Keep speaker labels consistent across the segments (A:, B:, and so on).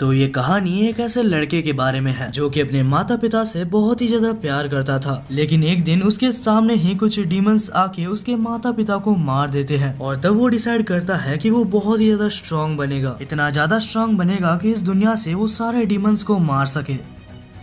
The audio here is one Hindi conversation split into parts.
A: तो ये कहानी एक ऐसे लड़के के बारे में है जो कि अपने माता पिता से बहुत ही ज्यादा प्यार करता था, लेकिन एक दिन उसके सामने ही कुछ डीमंस आके उसके माता पिता को मार देते हैं और तब वो डिसाइड करता है कि वो बहुत ही ज्यादा स्ट्रांग बनेगा, इतना ज्यादा स्ट्रांग बनेगा कि इस दुनिया से वो सारे डीमंस को मार सके।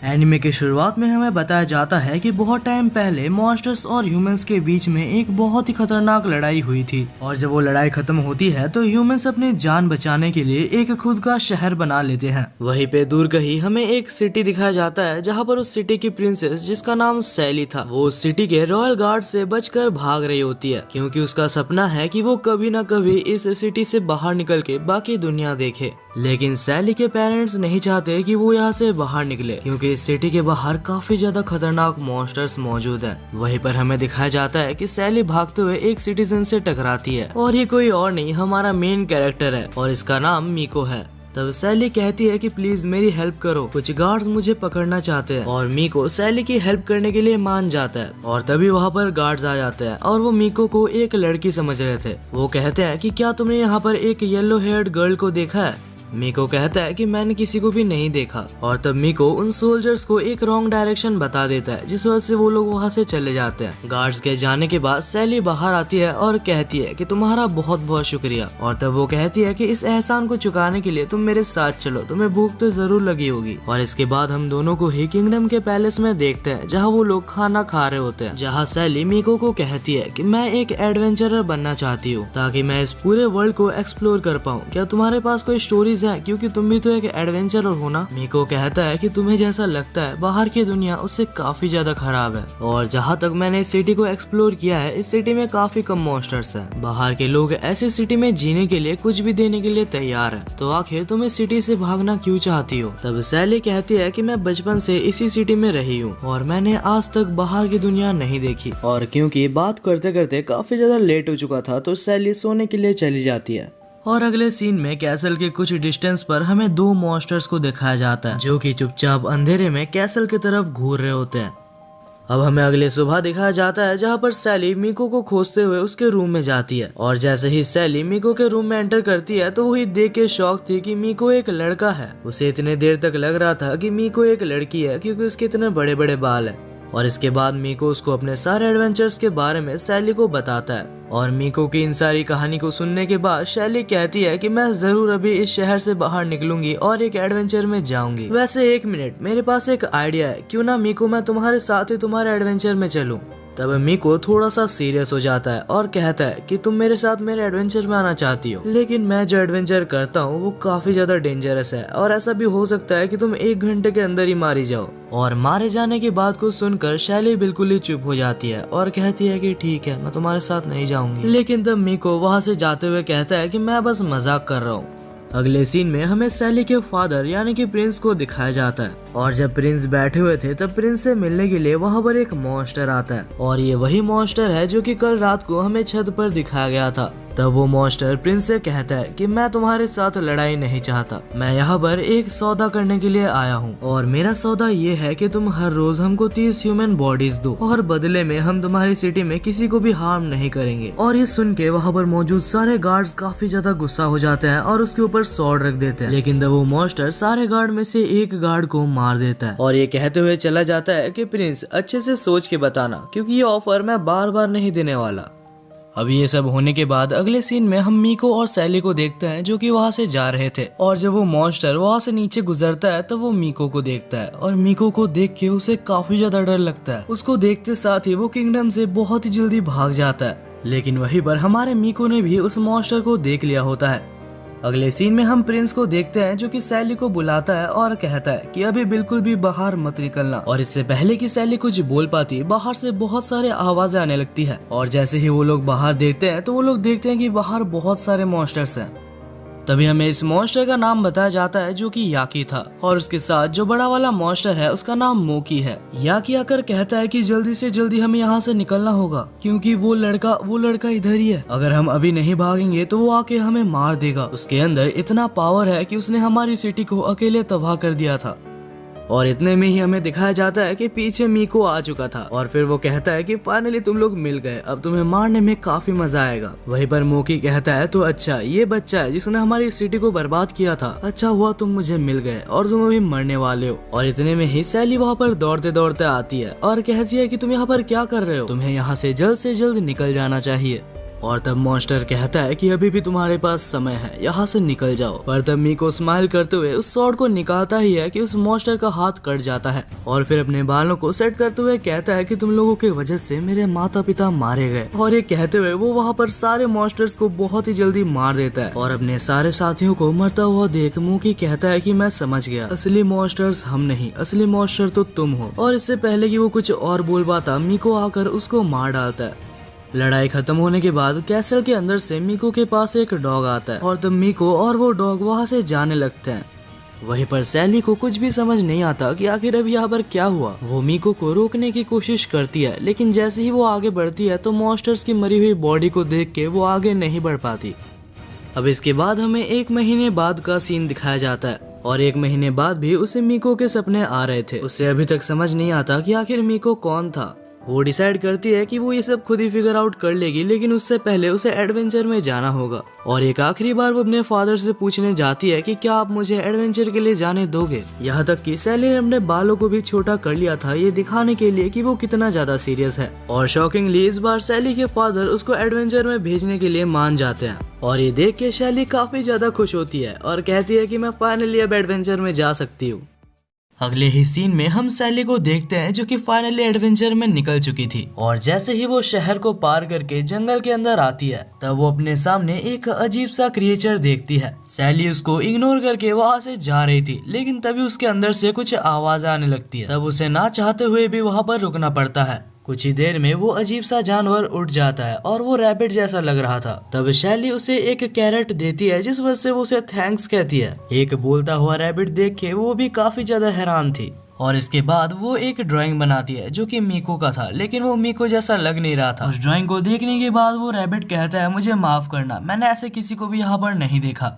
A: एनिमे के शुरुआत में हमें बताया जाता है कि बहुत टाइम पहले मॉन्स्टर्स और ह्यूमंस के बीच में एक बहुत ही खतरनाक लड़ाई हुई थी और जब वो लड़ाई खत्म होती है तो ह्यूमंस अपने जान बचाने के लिए एक खुद का शहर बना लेते हैं। वहीं पे दूर कहीं हमें एक सिटी दिखाया जाता है जहाँ पर उस सिटी की प्रिंसेस जिसका नाम सैली था वो उस सिटी के रॉयल गार्ड से बचकर भाग रही होती है, क्योंकि उसका सपना है कि वो कभी न कभी इस सिटी से बाहर निकल के बाकी दुनिया देखे। लेकिन सैली के पेरेंट्स नहीं चाहते कि वो यहाँ से बाहर निकले, क्योंकि इस सिटी के बाहर काफी ज्यादा खतरनाक मॉन्स्टर्स मौजूद हैं। वहीं पर हमें दिखाया जाता है कि सैली भागते हुए एक सिटीजन से टकराती है और ये कोई और नहीं हमारा मेन कैरेक्टर है और इसका नाम मीको है। तब सैली कहती है कि प्लीज मेरी हेल्प करो, कुछ गार्ड्स मुझे पकड़ना चाहते हैं और मीको सैली की हेल्प करने के लिए मान जाता है और तभी वहाँ पर गार्ड्स आ जाते हैं और वो मीको को एक लड़की समझ रहे थे। वो कहते हैं कि क्या तुमने यहाँ पर एक येलो हेयर्ड गर्ल को देखा है? मीको कहता है कि मैंने किसी को भी नहीं देखा और तब मीको उन सोल्जर्स को एक रॉन्ग डायरेक्शन बता देता है जिस वजह से वो लोग वहाँ से चले जाते हैं। गार्ड्स के जाने के बाद सैली बाहर आती है और कहती है कि तुम्हारा बहुत बहुत शुक्रिया और तब वो कहती है कि इस एहसान को चुकाने के लिए तुम मेरे साथ चलो, तुम्हें भूख तो जरूर लगी होगी। और इसके बाद हम दोनों को ही किंगडम के पैलेस में देखते हैं जहाँ वो लोग खाना खा रहे होते हैं, जहाँ सैली मीको को कहती है कि मैं एक एडवेंचरर बनना चाहती हूँ ताकि मैं इस पूरे वर्ल्ड को एक्सप्लोर कर पाऊँ। क्या तुम्हारे पास कोई स्टोरीज है, क्योंकि तुम भी तो एक एडवेंचरर हो ना? मीको कहता है कि तुम्हें जैसा लगता है बाहर की दुनिया उससे काफी ज्यादा खराब है और जहाँ तक मैंने इस सिटी को एक्सप्लोर किया है इस सिटी में काफी कम मॉन्स्टर्स हैं। बाहर के लोग ऐसी सिटी में जीने के लिए कुछ भी देने के लिए तैयार है, तो आखिर तुम इस सिटी से भागना क्यों चाहती हो? तब सैली कहती है कि मैं बचपन से इसी सिटी में रही हूँ और मैंने आज तक बाहर की दुनिया नहीं देखी। और क्योंकि बात करते करते काफी ज्यादा लेट हो चुका था तो सैली सोने के लिए चली जाती है। और अगले सीन में कैसल के कुछ डिस्टेंस पर हमें दो मॉन्स्टर्स को दिखाया जाता है जो कि चुपचाप अंधेरे में कैसल की तरफ घूर रहे होते हैं। अब हमें अगले सुबह दिखाया जाता है जहाँ पर सैली मीको को खोजते हुए उसके रूम में जाती है और जैसे ही सैली मीको के रूम में एंटर करती है तो वही देख के शॉक थी कि मीको एक लड़का है। उसे इतने देर तक लग रहा था कि मीको एक लड़की है क्योंकि उसके इतने बड़े बड़े बाल है। और इसके बाद मीको उसको अपने सारे एडवेंचर्स के बारे में सैली को बताता है और मीको की इन सारी कहानी को सुनने के बाद सैली कहती है कि मैं जरूर अभी इस शहर से बाहर निकलूंगी और एक एडवेंचर में जाऊंगी। वैसे एक मिनट, मेरे पास एक आइडिया है, क्यों ना मीको मैं तुम्हारे साथ ही तुम्हारे एडवेंचर में चलूं? तब मीको थोड़ा सा सीरियस हो जाता है और कहता है कि तुम मेरे साथ मेरे एडवेंचर में आना चाहती हो, लेकिन मैं जो एडवेंचर करता हूँ वो काफी ज्यादा डेंजरस है और ऐसा भी हो सकता है कि तुम 1 घंटे के अंदर ही मारी जाओ। और मारे जाने की बात को सुनकर शैली बिल्कुल ही चुप हो जाती है और कहती है कि ठीक है, मैं तुम्हारे साथ नहीं जाऊंगी। लेकिन तब मीको वहाँ से जाते हुए कहता है कि मैं बस मजाक कर रहा हूँ। अगले सीन में हमें सैली के फादर यानी कि प्रिंस को दिखाया जाता है और जब प्रिंस बैठे हुए थे तब प्रिंस से मिलने के लिए वहाँ पर एक मॉन्स्टर आता है और ये वही मॉन्स्टर है जो कि कल रात को हमें छत पर दिखाया गया था। तब वो मॉन्स्टर प्रिंस से कहता है कि मैं तुम्हारे साथ लड़ाई नहीं चाहता, मैं यहाँ पर एक सौदा करने के लिए आया हूँ और मेरा सौदा ये है कि तुम हर रोज हमको 30 ह्यूमन बॉडीज दो और बदले में हम तुम्हारी सिटी में किसी को भी हार्म नहीं करेंगे। और ये सुन के वहाँ पर मौजूद सारे गार्ड्स काफी ज्यादा गुस्सा हो जाते हैं और उसके ऊपर स्वॉर्ड रख देते हैं, लेकिन तब वो मॉन्स्टर सारे गार्ड में से एक गार्ड को मार देता है और ये कहते हुए चला जाता है कि प्रिंस अच्छे से सोच के बताना, क्योंकि ये ऑफर मैं बार बार नहीं देने वाला। अब ये सब होने के बाद अगले सीन में हम मीको और सैली को देखते हैं जो कि वहाँ से जा रहे थे और जब वो मॉन्स्टर वहाँ से नीचे गुजरता है तो वो मीको को देखता है और मीको को देख के उसे काफी ज्यादा डर लगता है। उसको देखते साथ ही वो किंगडम से बहुत ही जल्दी भाग जाता है, लेकिन वहीं पर हमारे मीको ने भी उस मॉन्स्टर को देख लिया होता है। अगले सीन में हम प्रिंस को देखते हैं जो कि सैली को बुलाता है और कहता है कि अभी बिल्कुल भी बाहर मत निकलना। और इससे पहले कि सैली कुछ बोल पाती बाहर से बहुत सारे आवाजें आने लगती है और जैसे ही वो लोग बाहर देखते हैं तो वो लोग देखते हैं कि बाहर बहुत सारे मॉन्स्टर्स हैं। तभी हमें इस मॉन्स्टर का नाम बताया जाता है जो कि याकी था और उसके साथ जो बड़ा वाला मॉन्स्टर है उसका नाम मोकी है। याकी आकर कहता है कि जल्दी से जल्दी हमें यहाँ से निकलना होगा क्योंकि वो लड़का इधर ही है, अगर हम अभी नहीं भागेंगे तो वो आके हमें मार देगा। उसके अंदर इतना पावर है कि उसने हमारी सिटी को अकेले तबाह कर दिया था। और इतने में ही हमें दिखाया जाता है कि पीछे मीको आ चुका था और फिर वो कहता है कि फाइनली तुम लोग मिल गए, अब तुम्हें मारने में काफी मजा आएगा। वहीं पर मोकी कहता है तो अच्छा ये बच्चा है जिसने हमारी सिटी को बर्बाद किया था, अच्छा हुआ तुम मुझे मिल गए और तुम अभी मरने वाले हो। और इतने में ही सैली वहाँ पर दौड़ते दौड़ते आती है और कहती है कि तुम यहाँ पर क्या कर रहे हो, तुम्हें यहाँ से जल्द निकल जाना चाहिए। और तब मॉन्स्टर कहता है कि अभी भी तुम्हारे पास समय है, यहाँ से निकल जाओ। पर तब मीको स्माइल करते हुए उस स्वॉर्ड को निकालता ही है कि उस मॉन्स्टर का हाथ कट जाता है और फिर अपने बालों को सेट करते हुए कहता है कि तुम लोगों की वजह से मेरे माता पिता मारे गए। और ये कहते हुए वो वहाँ पर सारे मॉन्स्टर्स को बहुत ही जल्दी मार देता है और अपने सारे साथियों को मरता हुआ देख मूकी कहता है कि मैं समझ गया, असली मॉन्स्टर्स हम नहीं, असली मॉन्स्टर तो तुम हो। और इससे पहले कि वो कुछ और बोल पाता मीको आकर उसको मार डालता है। लड़ाई खत्म होने के बाद कैसल के अंदर से मीको के पास एक डॉग आता है और तब मीको और वो डॉग वहाँ से जाने लगते हैं। वहीं पर सैली को कुछ भी समझ नहीं आता कि आखिर अब यहाँ पर क्या हुआ। वो मीको को रोकने की कोशिश करती है लेकिन जैसे ही वो आगे बढ़ती है तो मॉन्स्टर्स की मरी हुई बॉडी को देख के वो आगे नहीं बढ़ पाती। अब इसके बाद हमें 1 महीने बाद का सीन दिखाया जाता है और 1 महीने बाद भी उसे मीको के सपने आ रहे थे। उसे अभी तक समझ नहीं आता कि आखिर मीको कौन था। वो डिसाइड करती है कि वो ये सब खुद ही फिगर आउट कर लेगी लेकिन उससे पहले उसे एडवेंचर में जाना होगा। और एक आखिरी बार वो अपने फादर से पूछने जाती है कि क्या आप मुझे एडवेंचर के लिए जाने दोगे। यहाँ तक कि सैली ने अपने बालों को भी छोटा कर लिया था ये दिखाने के लिए कि वो कितना ज्यादा सीरियस है। और शॉकिंगली इस बार सैली के फादर उसको एडवेंचर में भेजने के लिए मान जाते हैं और ये देख के सैली काफी ज्यादा खुश होती है और कहती है कि मैं फाइनली अब एडवेंचर में जा सकती हूँ। अगले ही सीन में हम सैली को देखते हैं जो कि फाइनली एडवेंचर में निकल चुकी थी और जैसे ही वो शहर को पार करके जंगल के अंदर आती है तब वो अपने सामने एक अजीब सा क्रिएचर देखती है। सैली उसको इग्नोर करके वहाँ से जा रही थी लेकिन तभी उसके अंदर से कुछ आवाज आने लगती है। तब उसे ना चाहते हुए भी वहाँ पर रुकना पड़ता है। कुछ ही देर में वो अजीब सा जानवर उठ जाता है और वो रैबिट जैसा लग रहा था। तब शैली उसे एक कैरेट देती है जिस वजह से वो उसे थैंक्स कहती है। एक बोलता हुआ रैबिट देख के वो भी काफी ज्यादा हैरान थी और इसके बाद वो एक ड्राइंग बनाती है जो कि मीको का था लेकिन वो मीको जैसा लग नहीं रहा था। उस ड्राइंग को देखने के बाद वो रैबिट कहता है मुझे माफ करना, मैंने ऐसे किसी को भी यहाँ पर नहीं देखा।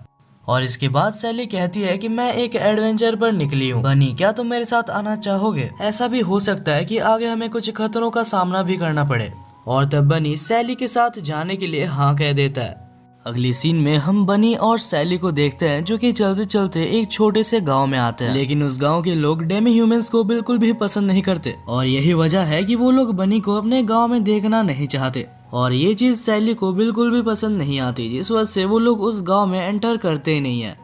A: और इसके बाद सैली कहती है कि मैं एक एडवेंचर पर निकली हूँ, बनी क्या तुम मेरे साथ आना चाहोगे? ऐसा भी हो सकता है कि आगे हमें कुछ खतरों का सामना भी करना पड़े। और तब बनी सैली के साथ जाने के लिए हाँ कह देता है। अगली सीन में हम बनी और सैली को देखते हैं जो कि चलते चलते एक छोटे से गांव में आते हैं लेकिन उस गांव के लोग डेमी ह्यूमंस को बिल्कुल भी पसंद नहीं करते और यही वजह है कि वो लोग बनी को अपने गांव में देखना नहीं चाहते और ये चीज सैली को बिल्कुल भी पसंद नहीं आती जिस वजह से वो लोग उस गांव में एंटर करते ही नहीं है।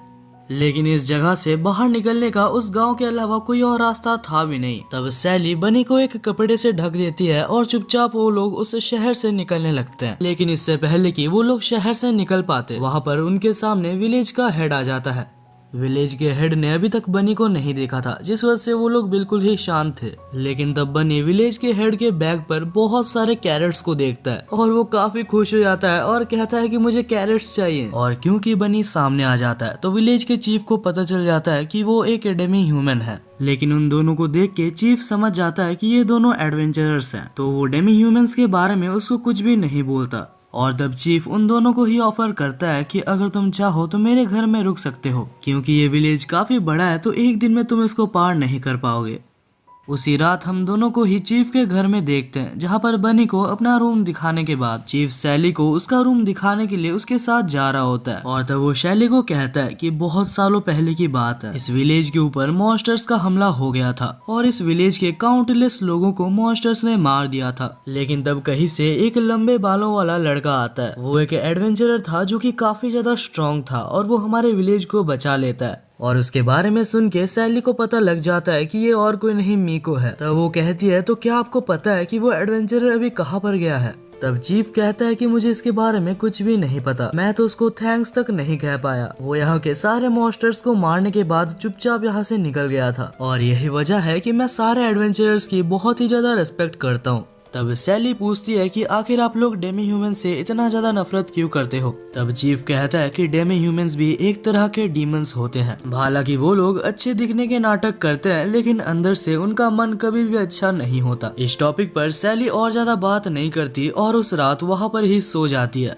A: लेकिन इस जगह से बाहर निकलने का उस गांव के अलावा कोई और रास्ता था भी नहीं। तब सैली बनी को एक कपड़े से ढक देती है और चुपचाप वो लोग उस शहर से निकलने लगते हैं। लेकिन इससे पहले कि वो लोग शहर से निकल पाते वहाँ पर उनके सामने विलेज का हेड आ जाता है। विलेज के हेड ने अभी तक बनी को नहीं देखा था जिस वजह से वो लोग बिल्कुल ही शांत थे। लेकिन तब बनी विलेज के हेड के बैग पर बहुत सारे कैरेट्स को देखता है और वो काफी खुश हो जाता है और कहता है कि मुझे कैरेट्स चाहिए। और क्योंकि बनी सामने आ जाता है तो विलेज के चीफ को पता चल जाता है कि वो एक डेमी ह्यूमन है। लेकिन उन दोनों को देख के चीफ समझ जाता है कि ये दोनों एडवेंचरर्स हैं तो वो डेमी ह्यूमंस के बारे में उसको कुछ भी नहीं बोलता। और तब चीफ उन दोनों को ही ऑफर करता है कि अगर तुम चाहो तो मेरे घर में रुक सकते हो क्योंकि ये विलेज काफी बड़ा है तो एक दिन में तुम इसको पार नहीं कर पाओगे। उसी रात हम दोनों को ही चीफ के घर में देखते हैं जहाँ पर बनी को अपना रूम दिखाने के बाद चीफ सैली को उसका रूम दिखाने के लिए उसके साथ जा रहा होता है। और तब वो सैली को कहता है कि बहुत सालों पहले की बात है, इस विलेज के ऊपर मॉन्स्टर्स का हमला हो गया था और इस विलेज के काउंटलेस लोगों को मॉन्स्टर्स ने मार दिया था। लेकिन तब कहीं से एक लंबे बालों वाला लड़का आता है। वो एक एडवेंचरर था जो कि काफी ज्यादा स्ट्रॉन्ग था और वो हमारे विलेज को बचा लेता है। और उसके बारे में सुन के सैली को पता लग जाता है कि ये और कोई नहीं मीको है। तब वो कहती है तो क्या आपको पता है कि वो एडवेंचरर अभी कहाँ पर गया है? तब चीफ कहता है कि मुझे इसके बारे में कुछ भी नहीं पता, मैं तो उसको थैंक्स तक नहीं कह पाया। वो यहाँ के सारे मॉन्स्टर्स को मारने के बाद चुपचाप यहाँ से निकल गया था और यही वजह है कि मैं सारे एडवेंचरर्स की बहुत ही ज्यादा रेस्पेक्ट करता हूँ। तब सैली पूछती है कि आखिर आप लोग डेमी ह्यूमन से इतना ज्यादा नफरत क्यों करते हो? तब चीफ कहता है कि डेमी ह्यूमंस भी एक तरह के डीमंस होते हैं, हालांकि वो लोग अच्छे दिखने के नाटक करते हैं लेकिन अंदर से उनका मन कभी भी अच्छा नहीं होता। इस टॉपिक पर सैली और ज्यादा बात नहीं करती और उस रात वहाँ पर ही सो जाती है।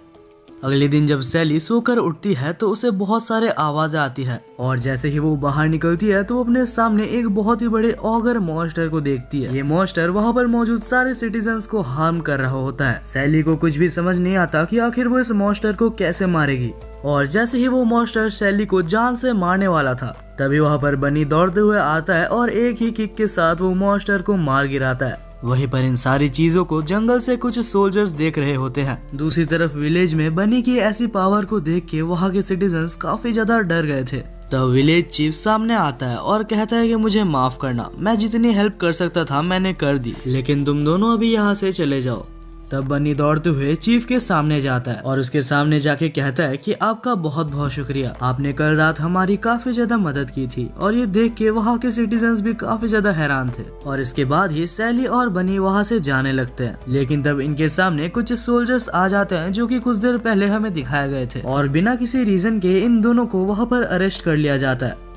A: अगले दिन जब सैली सोकर उठती है तो उसे बहुत सारे आवाजें आती है और जैसे ही वो बाहर निकलती है तो वो अपने सामने एक बहुत ही बड़े ऑगर मॉन्स्टर को देखती है। ये मॉन्स्टर वहाँ पर मौजूद सारे सिटीजन्स को हार्म कर रहा होता है। सैली को कुछ भी समझ नहीं आता कि आखिर वो इस मॉन्स्टर को कैसे मारेगी और जैसे ही वो मॉन्स्टर सैली को जान से मारने वाला था तभी वहाँ पर बनी दौड़ते हुए आता है और एक ही किक के साथ वो मॉन्स्टर को मार गिराता है। वहीं पर इन सारी चीजों को जंगल से कुछ सोल्जर्स देख रहे होते हैं। दूसरी तरफ विलेज में बनी की ऐसी पावर को देख के वहाँ के सिटीजन्स काफी ज्यादा डर गए थे। तब विलेज चीफ सामने आता है और कहता है कि मुझे माफ करना, मैं जितनी हेल्प कर सकता था मैंने कर दी, लेकिन तुम दोनों अभी यहाँ से चले जाओ। तब बनी दौड़ते हुए चीफ के सामने जाता है और उसके सामने जाके कहता है कि आपका बहुत बहुत शुक्रिया, आपने कल रात हमारी काफी ज्यादा मदद की थी। और ये देख के वहाँ के सिटीजन्स भी काफी ज्यादा हैरान थे और इसके बाद ही सैली और बनी वहाँ से जाने लगते हैं। लेकिन तब इनके सामने कुछ सोल्जर्स आ जाते हैं जो कि कुछ देर पहले हमें दिखाए गए थे और बिना किसी रीजन के इन दोनों को वहाँ पर अरेस्ट कर लिया जाता है।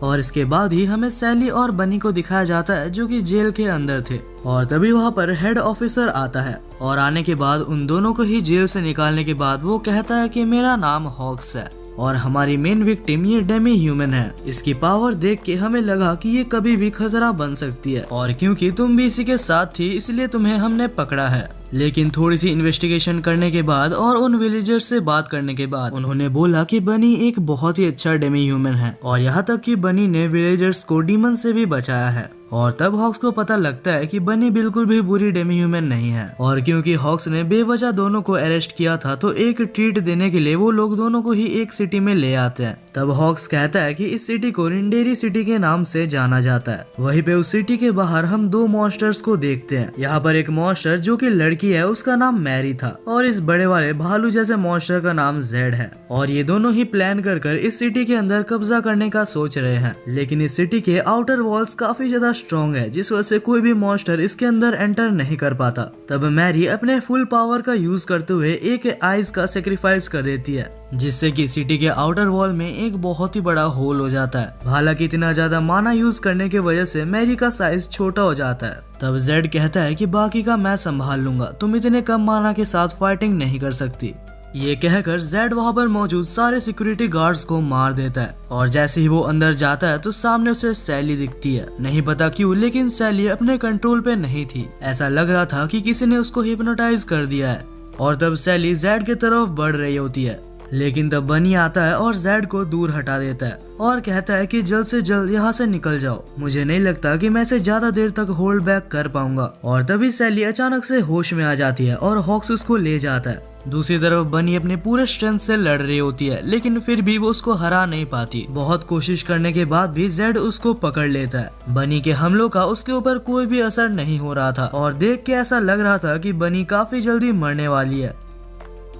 A: और इसके बाद ही हमें सैली और बनी को दिखाया जाता है जो कि जेल के अंदर थे और तभी वहाँ पर हेड ऑफिसर आता है और आने के बाद उन दोनों को ही जेल से निकालने के बाद वो कहता है कि मेरा नाम हॉक्स है और हमारी मेन विक्टिम ये डेमी ह्यूमन है। इसकी पावर देख के हमें लगा कि ये कभी भी खतरा बन सकती है और क्योंकि तुम भी इसी के साथ थी इसलिए तुम्हें हमने पकड़ा है। लेकिन थोड़ी सी इन्वेस्टिगेशन करने के बाद और उन विलेजर्स से बात करने के बाद उन्होंने बोला कि बनी एक बहुत ही अच्छा डेमी ह्यूमन है और यहाँ तक कि बनी ने विलेजर्स को डीमन से भी बचाया है। और तब हॉक्स को पता लगता है कि बनी बिल्कुल भी बुरी डेमी ह्यूमन नहीं है और क्योंकि हॉक्स ने बेवजह दोनों को अरेस्ट किया था तो एक ट्रीट देने के लिए वो लोग दोनों को ही एक सिटी में ले आते हैं। तब हॉक्स कहता है कि इस सिटी को रिंडेरी सिटी के नाम से जाना जाता है। वहीं पे उस सिटी के बाहर हम दो मॉन्स्टर्स को देखते हैं। यहाँ पर एक मॉन्स्टर जो कि लड़की है उसका नाम मैरी था और इस बड़े वाले भालू जैसे मॉन्स्टर का नाम जेड है और ये दोनों ही प्लान कर इस सिटी के अंदर कब्जा करने का सोच रहे हैं। लेकिन इस सिटी के आउटर वॉल्स काफी ज्यादा स्ट्रॉन्ग है जिस वजह से कोई भी मॉन्स्टर इसके अंदर एंटर नहीं कर पाता। तब मैरी अपने फुल पावर का यूज करते हुए एक आइस का सेक्रीफाइस कर देती है जिससे कि सिटी के आउटर वॉल में एक बहुत ही बड़ा होल हो जाता है। हालांकि इतना ज्यादा माना यूज करने की वजह से मैरी का साइज छोटा हो जाता है। तब जेड कहता है कि बाकी का मैं संभाल लूंगा, तुम इतने कम माना के साथ फाइटिंग नहीं कर सकती। ये कहकर जेड वहाँ पर मौजूद सारे सिक्योरिटी गार्ड्स को मार देता है और जैसे ही वो अंदर जाता है तो सामने उसे सैली दिखती है। नहीं पता क्यों लेकिन सैली अपने कंट्रोल पे नहीं थी, ऐसा लग रहा था कि किसी ने उसको हिप्नोटाइज कर दिया है। और तब सैली जेड की तरफ बढ़ रही होती है लेकिन तब बनी आता है और जेड को दूर हटा देता है और कहता है कि जल्द से जल्द यहाँ से निकल जाओ, मुझे नहीं लगता कि मैं इसे ज्यादा देर तक होल्ड बैक कर पाऊंगा। और तभी सैली अचानक से होश में आ जाती है और हॉक्स उसको ले जाता है। दूसरी तरफ बनी अपने पूरे स्ट्रेंथ से लड़ रही होती है लेकिन फिर भी वो उसको हरा नहीं पाती। बहुत कोशिश करने के बाद भी जेड उसको पकड़ लेता है। बनी के हमलों का उसके ऊपर कोई भी असर नहीं हो रहा था और देख के ऐसा लग रहा था कि बनी काफी जल्दी मरने वाली है।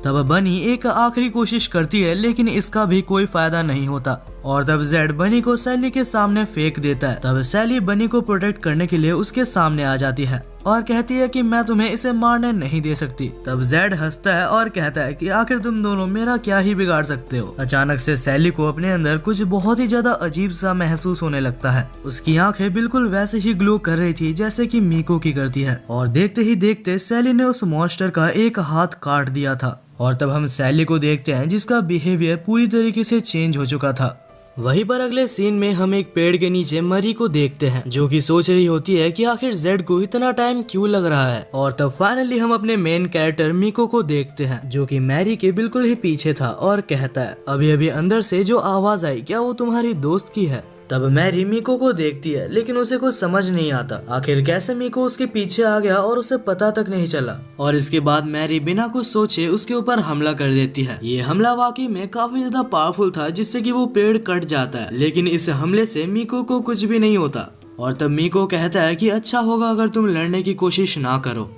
A: तब बनी एक आखिरी कोशिश करती है लेकिन इसका भी कोई फायदा नहीं होता और तब जेड बनी को सैली के सामने फेंक देता है। तब सैली बनी को प्रोटेक्ट करने के लिए उसके सामने आ जाती है और कहती है कि मैं तुम्हें इसे मारने नहीं दे सकती। तब जेड हंसता है और कहता है कि आखिर तुम दोनों मेरा क्या ही बिगाड़ सकते हो। अचानक से सैली को अपने अंदर कुछ बहुत ही ज्यादा अजीब सा महसूस होने लगता है। उसकी आंखें बिल्कुल वैसे ही ग्लो कर रही थी जैसे कि मीको की करती है और देखते ही देखते सैली ने उस मॉन्स्टर का एक हाथ काट दिया था। और तब हम सैली को देखते हैं जिसका बिहेवियर पूरी तरीके से चेंज हो चुका था। वहीं पर अगले सीन में हम एक पेड़ के नीचे मरी को देखते हैं जो कि सोच रही होती है कि आखिर जेड को इतना टाइम क्यों लग रहा है। और तब फाइनली हम अपने मेन कैरेक्टर मीको को देखते हैं जो कि मैरी के बिल्कुल ही पीछे था और कहता है अभी अभी अंदर से जो आवाज आई क्या वो तुम्हारी दोस्त की है। तब मैरी मीको को देखती है लेकिन उसे कुछ समझ नहीं आता आखिर कैसे मीको उसके पीछे आ गया और उसे पता तक नहीं चला। और इसके बाद मैरी बिना कुछ सोचे उसके ऊपर हमला कर देती है। ये हमला वाकई में काफी ज्यादा पावरफुल था जिससे कि वो पेड़ कट जाता है लेकिन इस हमले से मीको को कुछ भी नहीं होता। और तब मीको कहता है कि अच्छा होगा अगर तुम लड़ने की कोशिश ना करो।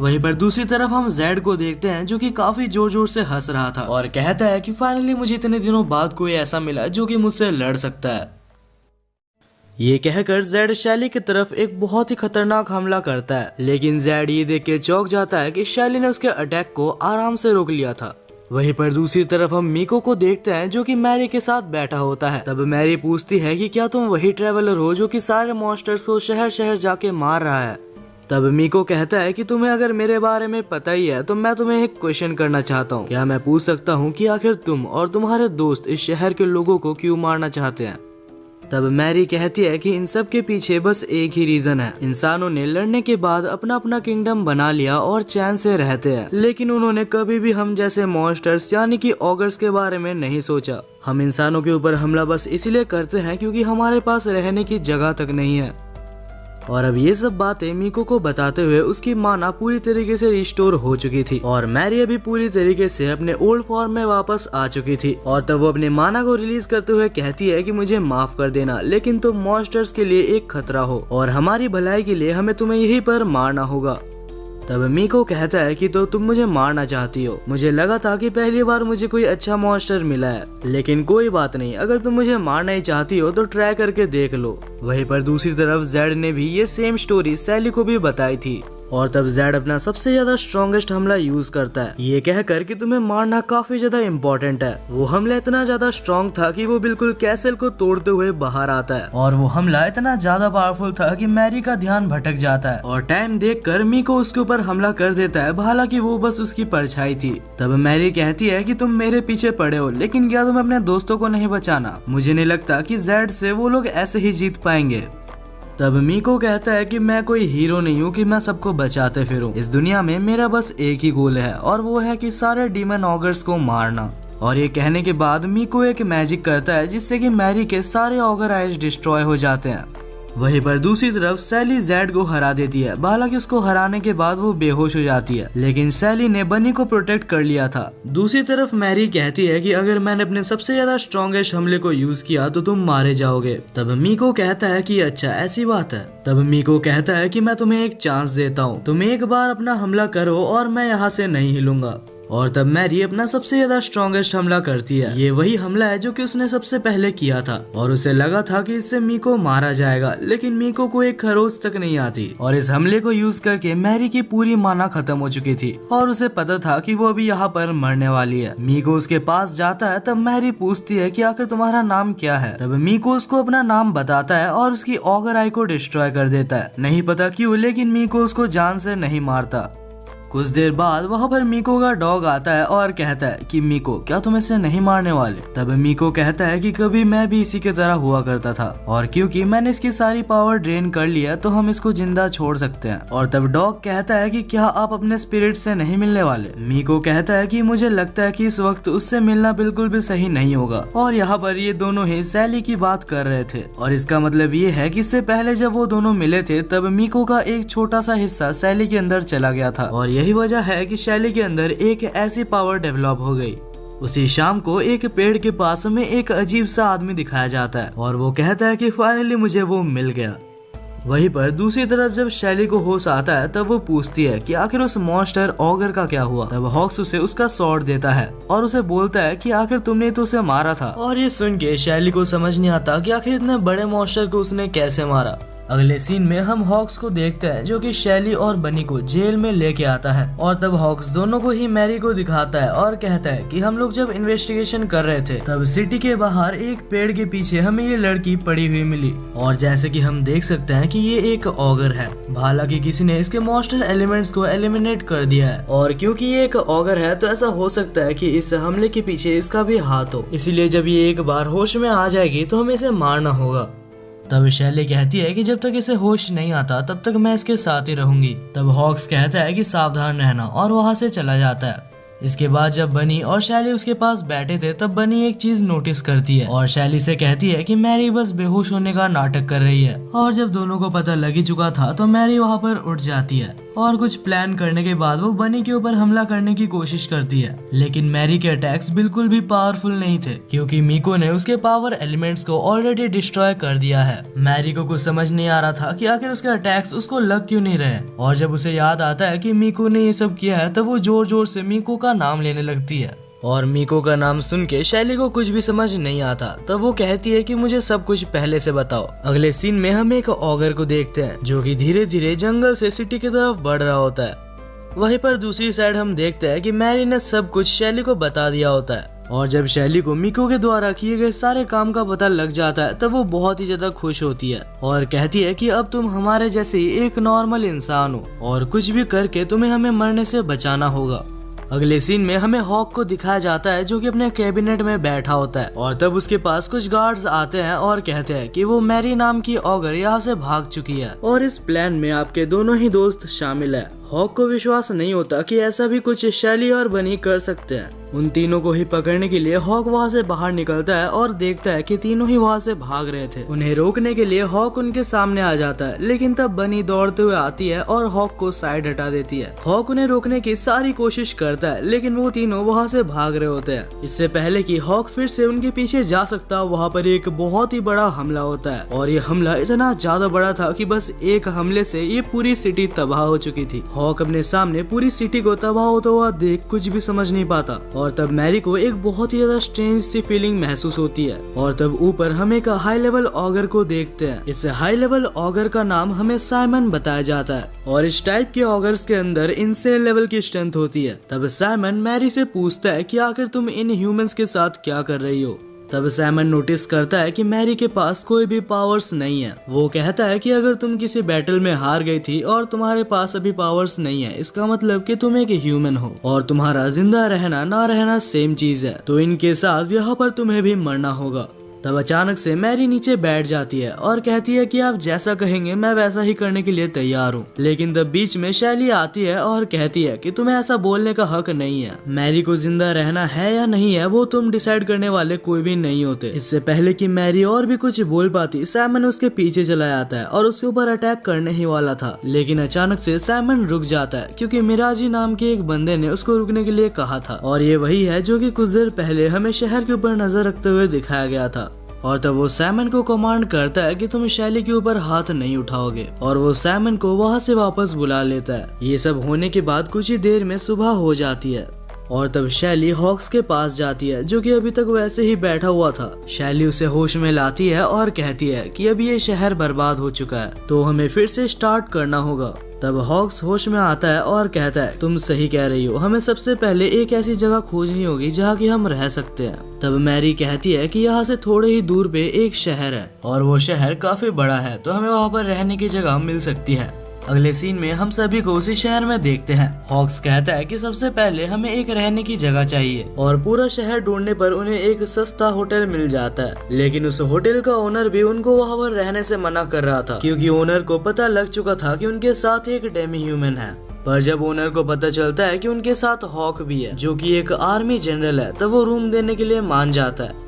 A: वहीं पर दूसरी तरफ हम जेड को देखते हैं जो कि काफी जोर जोर से हंस रहा था और कहता है कि फाइनली मुझे इतने दिनों बाद कोई ऐसा मिला जो कि मुझसे लड़ सकता है। ये कहकर जेड शैली की तरफ एक बहुत ही खतरनाक हमला करता है लेकिन जेड ये देख के चौंक जाता है कि शैली ने उसके अटैक को आराम से रोक लिया था। वहीं पर दूसरी तरफ हम मीको को देखते हैं जो कि मैरी के साथ बैठा होता है। तब मैरी पूछती है कि क्या तुम वही ट्रेवलर हो जो कि सारे मॉन्स्टर्स को शहर शहर जाके मार रहा है। तब मीको कहता है कि तुम्हें अगर मेरे बारे में पता ही है तो मैं तुम्हें एक क्वेश्चन करना चाहता हूँ। क्या मैं पूछ सकता हूँ कि आखिर तुम और तुम्हारे दोस्त इस शहर के लोगों को क्यों मारना चाहते हैं? तब मैरी कहती है कि इन सब के पीछे बस एक ही रीजन है। इंसानों ने लड़ने के बाद अपना अपना किंगडम बना लिया और चैन से रहते हैं, लेकिन उन्होंने कभी भी हम जैसे मॉन्स्टर्स यानी कि ऑगर्स के बारे में नहीं सोचा। हम इंसानों के ऊपर हमला बस इसलिए करते हैं क्योंकि हमारे पास रहने की जगह तक नहीं है। और अब ये सब बातें मीको को बताते हुए उसकी माना पूरी तरीके से रिस्टोर हो चुकी थी और मैरी अभी पूरी तरीके से अपने ओल्ड फॉर्म में वापस आ चुकी थी। और तब वो अपने माना को रिलीज करते हुए कहती है कि मुझे माफ कर देना, लेकिन तुम मॉन्स्टर्स के लिए एक खतरा हो और हमारी भलाई के लिए हमें तुम्हें यहीं पर मारना होगा। तब मीको कहता है कि तो तुम मुझे मारना चाहती हो। मुझे लगा था कि पहली बार मुझे कोई अच्छा मॉन्स्टर मिला है, लेकिन कोई बात नहीं, अगर तुम मुझे मारना ही चाहती हो तो ट्राई करके देख लो। वहीं पर दूसरी तरफ जेड ने भी ये सेम स्टोरी सैली को भी बताई थी और तब जेड अपना सबसे ज्यादा स्ट्रॉन्गेस्ट हमला यूज करता है, ये कहकर कि तुम्हें मारना काफी ज्यादा इम्पोर्टेंट है। वो हमला इतना ज्यादा स्ट्रॉन्ग था कि वो बिल्कुल कैसल को तोड़ते हुए बाहर आता है और वो हमला इतना ज्यादा पावरफुल था कि मैरी का ध्यान भटक जाता है और टाइम देखकर मीको उसके ऊपर हमला कर देता है, हालांकि वो बस उसकी परछाई थी। तब मैरी कहती है कि तुम मेरे पीछे पड़े हो, लेकिन क्या तुम अपने दोस्तों को नहीं बचाना? मुझे नहीं लगता कि जेड से वो लोग ऐसे ही जीत पाएंगे। तब मीको कहता है कि मैं कोई हीरो नहीं हूँ कि मैं सबको बचाते फिरूं। इस दुनिया में मेरा बस एक ही गोल है और वो है कि सारे डीमन ऑगर्स को मारना। और ये कहने के बाद मीको एक मैजिक करता है जिससे कि मैरी के सारे ऑगर आइज डिस्ट्रॉय हो जाते हैं। वहीं पर दूसरी तरफ सैली जेड को हरा देती है, हालांकि उसको हराने के बाद वो बेहोश हो जाती है, लेकिन सैली ने बनी को प्रोटेक्ट कर लिया था। दूसरी तरफ मैरी कहती है कि अगर मैंने अपने सबसे ज्यादा स्ट्रॉन्गेस्ट हमले को यूज किया तो तुम मारे जाओगे। तब मीको कहता है कि अच्छा ऐसी बात है। तब मीको कहता है कि मैं तुम्हें एक चांस देता हूँ, तुम एक बार अपना हमला करो और मैं यहाँ से नहीं हिलूंगा। और तब मैरी अपना सबसे ज्यादा स्ट्रॉन्गेस्ट हमला करती है। ये वही हमला है जो कि उसने सबसे पहले किया था और उसे लगा था कि इससे मीको मारा जाएगा, लेकिन मीको को एक खरोच तक नहीं आती और इस हमले को यूज करके मैरी की पूरी माना खत्म हो चुकी थी और उसे पता था कि वो अभी यहाँ पर मरने वाली है। मीको उसके पास जाता है, तब मैरी पूछती है कि आखिर तुम्हारा नाम क्या है? तब मीको उसको अपना नाम बताता है और उसकी ऑगर आई को डिस्ट्रॉय कर देता है। नहीं पता क्यों, लेकिन मीको उसको जान से नहीं मारता। कुछ देर बाद वहाँ पर मीको का डॉग आता है और कहता है कि मीको क्या तुम इसे नहीं मारने वाले? तब मीको कहता है कि कभी मैं भी इसी की तरह हुआ करता था और क्योंकि मैंने इसकी सारी पावर ड्रेन कर लिया तो हम इसको जिंदा छोड़ सकते हैं। और तब डॉग कहता है कि क्या आप अपने स्पिरिट से नहीं मिलने वाले? मीको कहता है कि मुझे लगता है कि इस वक्त उससे मिलना बिल्कुल भी सही नहीं होगा। और यहाँ पर ये दोनों ही सैली की बात कर रहे थे और इसका मतलब ये है कि इससे पहले जब वो दोनों मिले थे तब मीको का एक छोटा सा हिस्सा सैली के अंदर चला गया था और यही वजह है कि शैली के अंदर एक ऐसी पावर डेवलप हो गई। उसी शाम को एक पेड़ के पास में एक अजीब सा आदमी दिखाया जाता है और वो कहता है कि फाइनली मुझे वो मिल गया। वहीं पर दूसरी तरफ जब शैली को होश आता है तब वो पूछती है कि आखिर उस मॉन्स्टर ऑगर का क्या हुआ। तब हॉक्स उसे उसका स्वॉर्ड देता है और उसे बोलता है कि आखिर तुमने तो उसे मारा था। और ये सुन के शैली को समझ नहीं आता कि आखिर इतने बड़े मॉन्स्टर को उसने कैसे मारा। अगले सीन में हम हॉक्स को देखते हैं जो कि शैली और बनी को जेल में लेके आता है और तब हॉक्स दोनों को ही मैरी को दिखाता है और कहता है कि हम लोग जब इन्वेस्टिगेशन कर रहे थे तब सिटी के बाहर एक पेड़ के पीछे हमें ये लड़की पड़ी हुई मिली और जैसे कि हम देख सकते हैं कि ये एक ऑगर है। हालांकि किसी ने इसके मॉन्स्टर एलिमेंट्स को एलिमिनेट कर दिया है और क्योंकि ये एक ऑगर है तो ऐसा हो सकता है कि इस हमले के पीछे इसका भी हाथ हो, इसीलिए जब ये एक बार होश में आ जाएगी तो हमें इसे मारना होगा। तब शैली कहती है कि जब तक इसे होश नहीं आता तब तक मैं इसके साथ ही रहूंगी। तब हॉक्स कहता है कि सावधान रहना और वहां से चला जाता है। इसके बाद जब बनी और शैली उसके पास बैठे थे तब बनी एक चीज नोटिस करती है और शैली से कहती है कि मैरी बस बेहोश होने का नाटक कर रही है। और जब दोनों को पता लग ही चुका था तो मैरी वहाँ पर उठ जाती है और कुछ प्लान करने के बाद वो बनी के ऊपर हमला करने की कोशिश करती है, लेकिन मैरी के अटैक्स बिल्कुल भी पावरफुल नहीं थे क्योंकि मीको ने उसके पावर एलिमेंट्स को ऑलरेडी डिस्ट्रॉय कर दिया है। मैरी को कुछ समझ नहीं आ रहा था कि आखिर उसके अटैक्स उसको लग क्यों नहीं रहे और जब उसे याद आता है कि मीको ने ये सब किया है तब वो जोर जोर से मीको का नाम लेने लगती है और मीको का नाम सुन के शैली को कुछ भी समझ नहीं आता। तब वो कहती है कि मुझे सब कुछ पहले से बताओ। अगले सीन में हम एक ऑगर को देखते हैं जो कि धीरे धीरे जंगल से सिटी की तरफ बढ़ रहा होता है। वहीं पर दूसरी साइड हम देखते हैं कि मैरी ने सब कुछ शैली को बता दिया होता है और जब शैली को मिको के द्वारा किए गए सारे काम का पता लग जाता है तब वो बहुत ही ज्यादा खुश होती है और कहती है कि अब तुम हमारे जैसे ही एक नॉर्मल इंसान हो और कुछ भी करके तुम्हें हमें मरने से बचाना होगा। अगले सीन में हमें हॉक को दिखाया जाता है जो कि अपने कैबिनेट में बैठा होता है और तब उसके पास कुछ गार्ड्स आते हैं और कहते हैं कि वो मैरी नाम की ऑगर यहाँ से भाग चुकी है और इस प्लान में आपके दोनों ही दोस्त शामिल है। हॉक को विश्वास नहीं होता कि ऐसा भी कुछ शैली और बनी कर सकते हैं। उन तीनों को ही पकड़ने के लिए हॉक वहाँ से बाहर निकलता है और देखता है कि तीनों ही वहाँ से भाग रहे थे। उन्हें रोकने के लिए हॉक उनके सामने आ जाता है, लेकिन तब बनी दौड़ते हुए आती है और हॉक को साइड हटा देती है। हॉक उन्हें रोकने की सारी कोशिश करता है, लेकिन वो तीनों वहाँ से भाग रहे होते हैं। इससे पहले कि हॉक फिर से उनके पीछे जा सकता, वहाँ पर एक बहुत ही बड़ा हमला होता है और ये हमला इतना ज्यादा बड़ा था कि बस एक हमले से ये पूरी सिटी तबाह हो चुकी थी। हॉक अपने सामने पूरी सिटी को तबाह होता हुआ देख कुछ भी समझ नहीं पाता और तब मैरी को एक बहुत ही ज्यादा स्ट्रेंज सी फीलिंग महसूस होती है और तब ऊपर हम एक हाई लेवल ऑगर को देखते हैं। इस हाई लेवल ऑगर का नाम हमें साइमन बताया जाता है और इस टाइप के ऑगर्स के अंदर इनसेन लेवल की स्ट्रेंथ होती है। तब साइमन मैरी से पूछता है कि आखिर तुम इन ह्यूमंस के साथ क्या कर रही हो। तब सैमन नोटिस करता है कि मैरी के पास कोई भी पावर्स नहीं है। वो कहता है कि अगर तुम किसी बैटल में हार गई थी और तुम्हारे पास अभी पावर्स नहीं है, इसका मतलब कि तुम एक ह्यूमन हो और तुम्हारा जिंदा रहना ना रहना सेम चीज है, तो इनके साथ यहाँ पर तुम्हें भी मरना होगा। तब अचानक से मैरी नीचे बैठ जाती है और कहती है कि आप जैसा कहेंगे मैं वैसा ही करने के लिए तैयार हूँ। लेकिन तब बीच में शैली आती है और कहती है कि तुम्हें ऐसा बोलने का हक नहीं है। मैरी को जिंदा रहना है या नहीं है वो तुम डिसाइड करने वाले कोई भी नहीं होते। इससे पहले कि मैरी और भी कुछ बोल पाती, साइमन उसके पीछे चला जाता है और उसके ऊपर अटैक करने ही वाला था। लेकिन अचानक से साइमन रुक जाता है क्योंकि मिराजी नाम के एक बंदे ने उसको रुकने के लिए कहा था और ये वही है जो कि कुछ देर पहले हमें शहर के ऊपर नजर रखते हुए दिखाया गया था। और तब वो साइमन को कमांड करता है कि तुम शैली के ऊपर हाथ नहीं उठाओगे और वो साइमन को वहाँ से वापस बुला लेता है। ये सब होने के बाद कुछ ही देर में सुबह हो जाती है और तब शैली हॉक्स के पास जाती है जो कि अभी तक वैसे ही बैठा हुआ था। शैली उसे होश में लाती है और कहती है कि अब ये शहर बर्बाद हो चुका है तो हमें फिर से स्टार्ट करना होगा। तब हॉक्स होश में आता है और कहता है तुम सही कह रही हो, हमें सबसे पहले एक ऐसी जगह खोजनी होगी जहाँ की हम रह सकते हैं। तब मैरी कहती है कि यहाँ से थोड़े ही दूर पे एक शहर है और वो शहर काफी बड़ा है तो हमें वहाँ पर रहने की जगह मिल सकती है। अगले सीन में हम सभी को उसी शहर में देखते हैं। हॉक्स कहता है कि सबसे पहले हमें एक रहने की जगह चाहिए और पूरा शहर ढूंढने पर उन्हें एक सस्ता होटल मिल जाता है। लेकिन उस होटल का ओनर भी उनको वहाँ पर रहने से मना कर रहा था क्योंकि ओनर को पता लग चुका था कि उनके साथ एक डेमी ह्यूमन है। पर जब ओनर को पता चलता है कि उनके साथ हॉक भी है जो कि एक आर्मी जनरल है, तब वो रूम देने के लिए मान जाता है।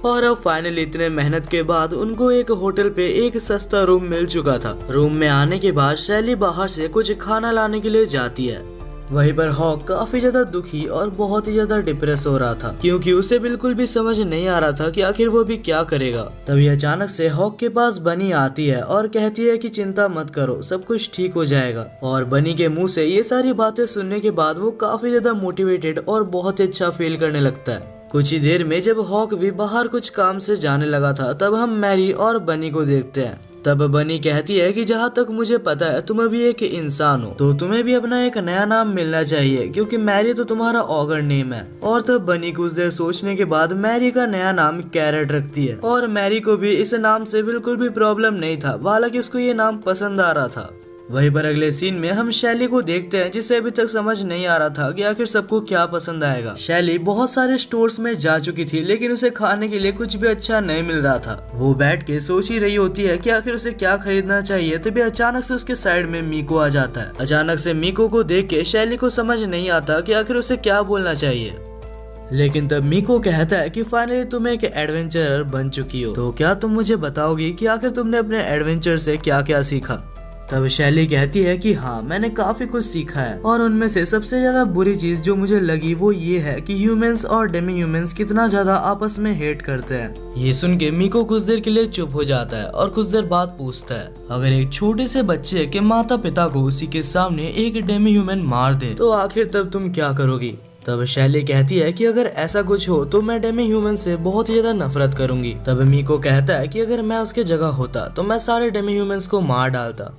A: और अब फाइनली इतने मेहनत के बाद उनको एक होटल पे एक सस्ता रूम मिल चुका था। रूम में आने के बाद शैली बाहर से कुछ खाना लाने के लिए जाती है। वहीं पर हॉक काफी ज्यादा दुखी और बहुत ही ज्यादा डिप्रेस हो रहा था क्योंकि उसे बिल्कुल भी समझ नहीं आ रहा था कि आखिर वो भी क्या करेगा। तभी अचानक से हॉक के पास बनी आती है और कहती है कि चिंता मत करो, सब कुछ ठीक हो जाएगा। और बनी के मुंह से ये सारी बातें सुनने के बाद वो काफी ज्यादा मोटिवेटेड और बहुत ही अच्छा फील करने लगता है। कुछ ही देर में जब हॉक भी बाहर कुछ काम से जाने लगा था तब हम मैरी और बनी को देखते हैं। तब बनी कहती है कि जहाँ तक मुझे पता है तुम अभी एक इंसान हो तो तुम्हें भी अपना एक नया नाम मिलना चाहिए क्योंकि मैरी तो तुम्हारा ऑगर नेम है। और तब बनी कुछ देर सोचने के बाद मैरी का नया नाम कैरेट रखती है और मैरी को भी इस नाम से बिल्कुल भी प्रॉब्लम नहीं था, हालांकि उसको ये नाम पसंद आ रहा था। वहीं पर अगले सीन में हम शैली को देखते हैं जिसे अभी तक समझ नहीं आ रहा था कि आखिर सबको क्या पसंद आएगा। शैली बहुत सारे स्टोर्स में जा चुकी थी लेकिन उसे खाने के लिए कुछ भी अच्छा नहीं मिल रहा था। वो बैठ के सोच ही रही होती है कि आखिर उसे क्या खरीदना चाहिए, तभी अचानक से उसके साइड में मीको आ जाता है। अचानक से मीको को देख के शैली को समझ नहीं आता कि आखिर उसे क्या बोलना चाहिए। लेकिन तब मीको कहता है कि फाइनली तुम एक एडवेंचरर बन चुकी हो, तो क्या तुम मुझे बताओगी कि आखिर तुमने अपने एडवेंचर से क्या क्या सीखा। तब शैली कहती है कि हाँ, मैंने काफी कुछ सीखा है और उनमें से सबसे ज्यादा बुरी चीज जो मुझे लगी वो ये है कि ह्यूमंस और डेमी ह्यूमंस कितना ज्यादा आपस में हेट करते हैं। ये सुन के मीको कुछ देर के लिए चुप हो जाता है और कुछ देर बाद पूछता है, अगर एक छोटे से बच्चे के माता पिता को उसी के सामने एक डेमी ह्यूमन मार दे तो आखिर तब तुम क्या करोगी। तब शैली कहती है कि अगर ऐसा कुछ हो तो मैं डेमी ह्यूमन से बहुत ही ज्यादा नफरत करूंगी। तब मीको कहता है कि अगर मैं उसके जगह होता तो मैं सारे डेमी ह्यूमंस को मार डालता।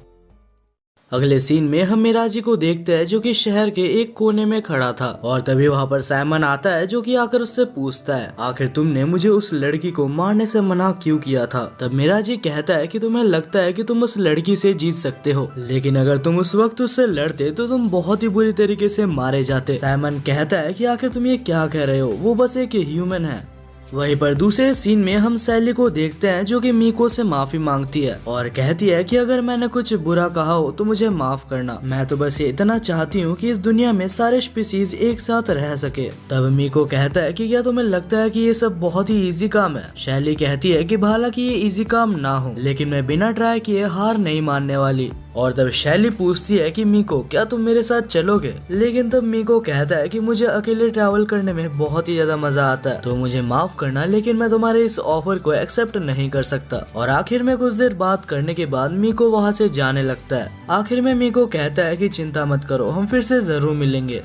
A: अगले सीन में हम मिराजी को देखते हैं जो कि शहर के एक कोने में खड़ा था और तभी वहाँ पर साइमन आता है जो कि आकर उससे पूछता है आखिर तुमने मुझे उस लड़की को मारने से मना क्यों किया था। तब मिराजी कहता है कि तुम्हें लगता है कि तुम उस लड़की से जीत सकते हो, लेकिन अगर तुम उस वक्त उससे लड़ते तो तुम बहुत ही बुरी तरीके से मारे जाते। साइमन कहता है कि आखिर तुम ये क्या कह रहे हो, वो बस एक ह्यूमन है। वहीं पर दूसरे सीन में हम सैली को देखते हैं जो कि मीको से माफी मांगती है और कहती है कि अगर मैंने कुछ बुरा कहा हो तो मुझे माफ करना, मैं तो बस ये इतना चाहती हूँ कि इस दुनिया में सारे स्पीसीज एक साथ रह सके। तब मीको कहता है कि क्या तुम्हें लगता है कि ये सब बहुत ही इजी काम है। शैली कहती है कि हालांकि ये इजी काम ना हो, लेकिन मैं बिना ट्राई किए हार नहीं मानने वाली। और तब शैली पूछती है कि मीको क्या तुम मेरे साथ चलोगे, लेकिन तब मीको कहता है कि मुझे अकेले ट्रैवल करने में बहुत ही ज्यादा मजा आता है, तो मुझे माफ करना, लेकिन मैं तुम्हारे इस ऑफर को एक्सेप्ट नहीं कर सकता। और आखिर में कुछ देर बात करने के बाद मीको वहाँ से जाने लगता है। आखिर में मीको कहता है कि चिंता मत करो, हम फिर से जरूर मिलेंगे।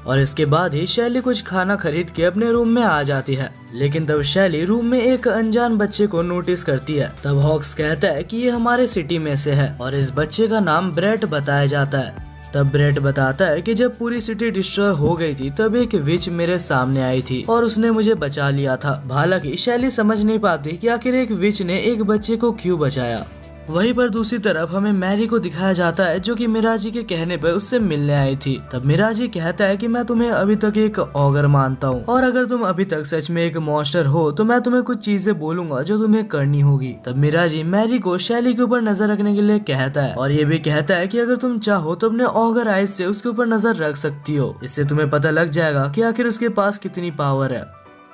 A: और इसके बाद ही शैली कुछ खाना खरीद के अपने रूम में आ जाती है, लेकिन तब शैली रूम में एक अनजान बच्चे को नोटिस करती है। तब हॉक्स कहता है कि ये हमारे सिटी में से है और इस बच्चे का नाम ब्रेट बताया जाता है। तब ब्रेट बताता है कि जब पूरी सिटी डिस्ट्रॉय हो गई थी तब एक विच मेरे सामने आई थी और उसने मुझे बचा लिया था। हालांकि शैली समझ नहीं पाती कि आखिर एक विच ने एक बच्चे को क्यों बचाया। वहीं पर दूसरी तरफ हमें मैरी को दिखाया जाता है जो कि मिराजी के कहने पर उससे मिलने आई थी। तब मिराजी कहता है कि मैं तुम्हें अभी तक एक ऑगर मानता हूँ और अगर तुम अभी तक सच में एक मॉन्स्टर हो तो मैं तुम्हें कुछ चीजें बोलूंगा जो तुम्हें करनी होगी। तब मिराजी मैरी को शैली के ऊपर नजर रखने के लिए कहता है और ये भी कहता है कि अगर तुम चाहो तो अपने ऑगर आइज से उसके ऊपर नजर रख सकती हो, इससे तुम्हें पता लग जाएगा कि आखिर उसके पास कितनी पावर है।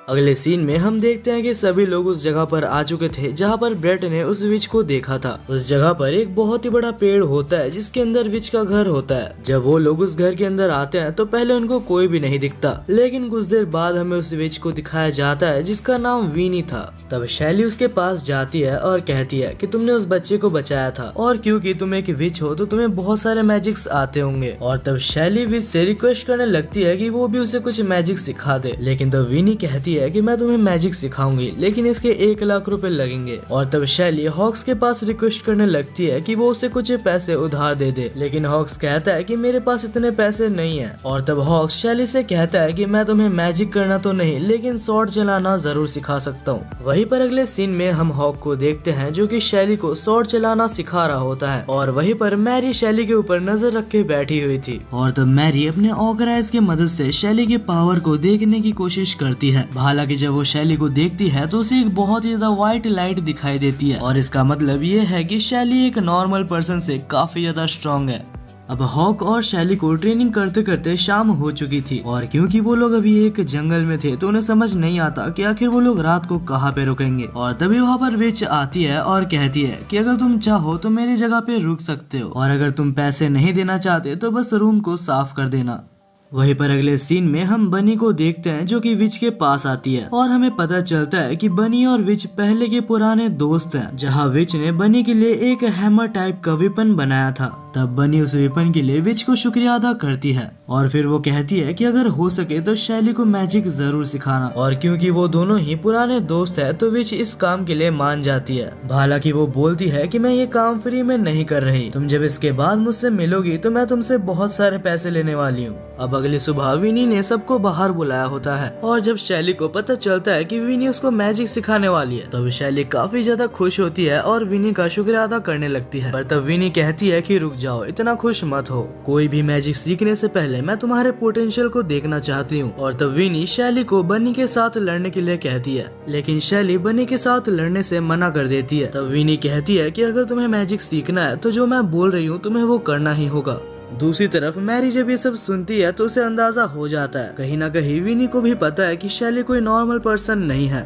A: अगले सीन में हम देखते हैं कि सभी लोग उस जगह पर आ चुके थे जहाँ पर ब्रेट ने उस विच को देखा था। उस जगह पर एक बहुत ही बड़ा पेड़ होता है जिसके अंदर विच का घर होता है। जब वो लोग उस घर के अंदर आते हैं तो पहले उनको कोई भी नहीं दिखता, लेकिन कुछ देर बाद हमें उस विच को दिखाया जाता है जिसका नाम वीनी था। तब शैली उसके पास जाती है और कहती है कि तुमने उस बच्चे को बचाया था और क्योंकि तुम एक विच हो तो तुम्हें बहुत सारे मैजिक्स आते होंगे। और तब शैली विच से रिक्वेस्ट करने लगती है कि वो भी उसे कुछ मैजिक सिखा दे, लेकिन तब वीनी कहती है कि मैं तुम्हें मैजिक सिखाऊंगी, लेकिन इसके 1 लाख रुपए लगेंगे। और तब शैली हॉक्स के पास रिक्वेस्ट करने लगती है कि वो उसे कुछ पैसे उधार दे दे, लेकिन हॉक्स कहता है कि मेरे पास इतने पैसे नहीं है। और तब हॉक्स शैली से कहता है कि मैं तुम्हें मैजिक करना तो नहीं, लेकिन स्वॉर्ड चलाना जरूर सिखा सकता हूँ। वहीं पर अगले सीन में हम हॉक को देखते हैं जो कि शैली को स्वॉर्ड चलाना सिखा रहा होता है और वहीं पर मैरी शैली के ऊपर नजर रख के बैठी हुई थी। और तब मैरी अपने ऑगर आइज की मदद से शैली के पावर को देखने की कोशिश करती है। हालांकि जब वो शैली को देखती है तो उसे एक बहुत ही ज्यादा व्हाइट लाइट दिखाई देती है और इसका मतलब ये है कि शैली एक नॉर्मल पर्सन से काफी ज्यादा स्ट्रॉन्ग है। अब हॉक और शैली को ट्रेनिंग करते करते शाम हो चुकी थी और क्योंकि वो लोग अभी एक जंगल में थे तो उन्हें समझ नहीं आता कि आखिर वो लोग रात को कहाँ पे रुकेंगे। और तभी वहाँ पर विच आती है और कहती है कि अगर तुम चाहो तो मेरी जगह पे रुक सकते हो और अगर तुम पैसे नहीं देना चाहते तो बस रूम को साफ कर देना। वहीं पर अगले सीन में हम बनी को देखते हैं जो कि विच के पास आती है और हमें पता चलता है कि बनी और विच पहले के पुराने दोस्त हैं, जहां विच ने बनी के लिए एक हैमर टाइप का वेपन बनाया था। तब बनी उस वेपन के लिए विच को शुक्रिया अदा करती है और फिर वो कहती है कि अगर हो सके तो शैली को मैजिक जरूर सिखाना। और क्योंकि वो दोनों ही पुराने दोस्त है तो विच इस काम के लिए मान जाती है। हालांकि वो बोलती है कि मैं ये काम फ्री में नहीं कर रही, तुम जब इसके बाद मुझसे मिलोगी तो मैं तुमसे बहुत सारे पैसे लेने वाली हूँ। अब अगली सुबह विनी ने सबको बाहर बुलाया होता है और जब शैली को पता चलता है कि विनी उसको मैजिक सिखाने वाली है तब शैली काफी ज्यादा खुश होती है और विनी का शुक्रिया अदा करने लगती है। पर तब विनी कहती है कि रुक जाओ, इतना खुश मत हो, कोई भी मैजिक सीखने से पहले मैं तुम्हारे पोटेंशियल को देखना चाहती हूँ। और तब विनी शैली को बनी के साथ लड़ने के लिए कहती है, लेकिन शैली बनी के साथ लड़ने से मना कर देती है। तब विनी कहती है कि अगर तुम्हें मैजिक सीखना है तो जो मैं बोल रही हूँ तुम्हें वो करना ही होगा। दूसरी तरफ मैरी जब ये सब सुनती है तो उसे अंदाजा हो जाता है कहीं ना कहीं विनी को भी पता है कि शैली कोई नॉर्मल पर्सन नहीं है।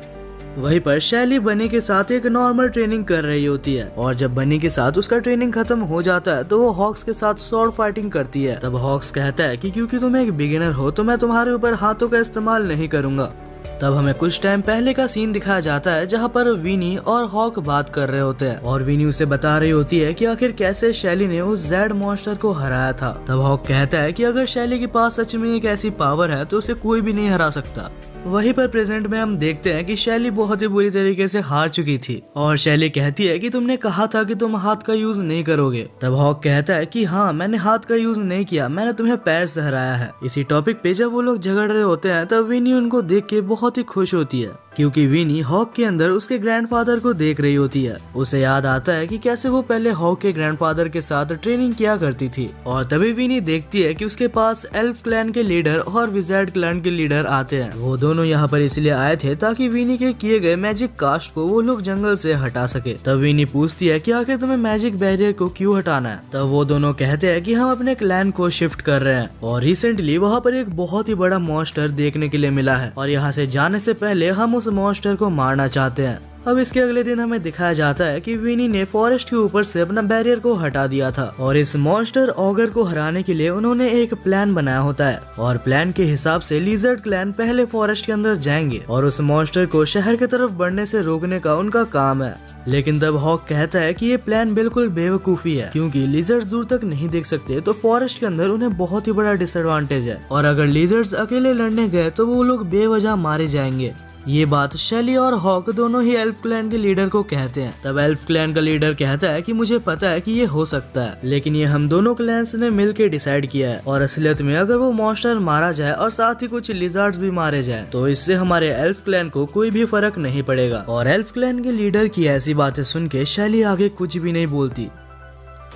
A: वहीं पर शैली बनी के साथ एक नॉर्मल ट्रेनिंग कर रही होती है और जब बनी के साथ उसका ट्रेनिंग खत्म हो जाता है तो वो हॉक्स के साथ स्वॉर्ड फाइटिंग करती है। तब हॉक्स कहता है कि क्योंकि तुम एक बिगिनर हो तो मैं तुम्हारे ऊपर हाथों का इस्तेमाल नहीं करूंगा। तब हमें कुछ टाइम पहले का सीन दिखाया जाता है जहाँ पर विनी और हॉक बात कर रहे होते हैं और विनी उसे बता रही होती है कि आखिर कैसे शैली ने उस जेड मॉन्स्टर को हराया था। तब हॉक कहता है कि अगर शैली के पास सच में एक ऐसी पावर है तो उसे कोई भी नहीं हरा सकता। वहीं पर प्रेजेंट में हम देखते हैं कि शैली बहुत ही बुरी तरीके से हार चुकी थी और शैली कहती है कि तुमने कहा था कि तुम हाथ का यूज नहीं करोगे। तब हॉक कहता है कि हाँ, मैंने हाथ का यूज नहीं किया, मैंने तुम्हें पैर से हराया है। इसी टॉपिक पे जब वो लोग झगड़ रहे होते हैं तब विनी उनको देख के बहुत ही खुश होती है, क्योंकि विनी हॉक के अंदर उसके ग्रैंडफादर को देख रही होती है। उसे याद आता है कि कैसे वो पहले हॉक के ग्रैंडफादर के साथ ट्रेनिंग किया करती थी। और तभी विनी देखती है कि उसके पास एल्फ क्लैन के लीडर और विजार्ड क्लैन के लीडर आते हैं। वो दोनों यहाँ पर इसलिए आए थे ताकि विनी के किए गए मैजिक कास्ट को वो लोग जंगल से हटा सके। तब विनी पूछती है कि आखिर तुम्हें मैजिक बैरियर को क्यों हटाना है। तब वो दोनों कहते हैं कि हम अपने क्लैन को शिफ्ट कर रहे हैं और रिसेंटली वहाँ पर एक बहुत ही बड़ा मॉन्स्टर देखने के लिए मिला है और यहाँ से जाने से पहले हम उस मॉन्स्टर को मारना चाहते हैं। अब इसके अगले दिन हमें दिखाया जाता है कि विनी ने फॉरेस्ट के ऊपर से अपना बैरियर को हटा दिया था और इस मॉन्स्टर ऑगर को हराने के लिए उन्होंने एक प्लान बनाया होता है और प्लान के हिसाब से लिजर्ड क्लैन पहले फॉरेस्ट के अंदर जाएंगे और उस मॉन्स्टर को शहर की तरफ बढ़ने से रोकने का उनका काम है। लेकिन तब हॉक कहता है कि ये प्लान बिल्कुल बेवकूफी है, क्योंकि लिजर्ड्स दूर तक नहीं देख सकते तो फॉरेस्ट के अंदर उन्हें बहुत ही बड़ा डिसएडवांटेज है और अगर लिजर्ड्स अकेले लड़ने गए तो वो लोग बेवजह मारे जाएंगे। ये बात शैली और हॉक दोनों ही एल्फ क्लैन के लीडर को कहते हैं। तब एल्फ क्लैन का लीडर कहता है कि मुझे पता है कि ये हो सकता है, लेकिन ये हम दोनों क्लैन्स ने मिलकर डिसाइड किया है और असलियत में अगर वो मॉन्स्टर मारा जाए और साथ ही कुछ लिजर्ड्स भी मारे जाए तो इससे हमारे एल्फ क्लैन को कोई भी फर्क नहीं पड़ेगा। और एल्फ क्लैन के लीडर की ऐसी बातें सुन के शैली आगे कुछ भी नहीं बोलती।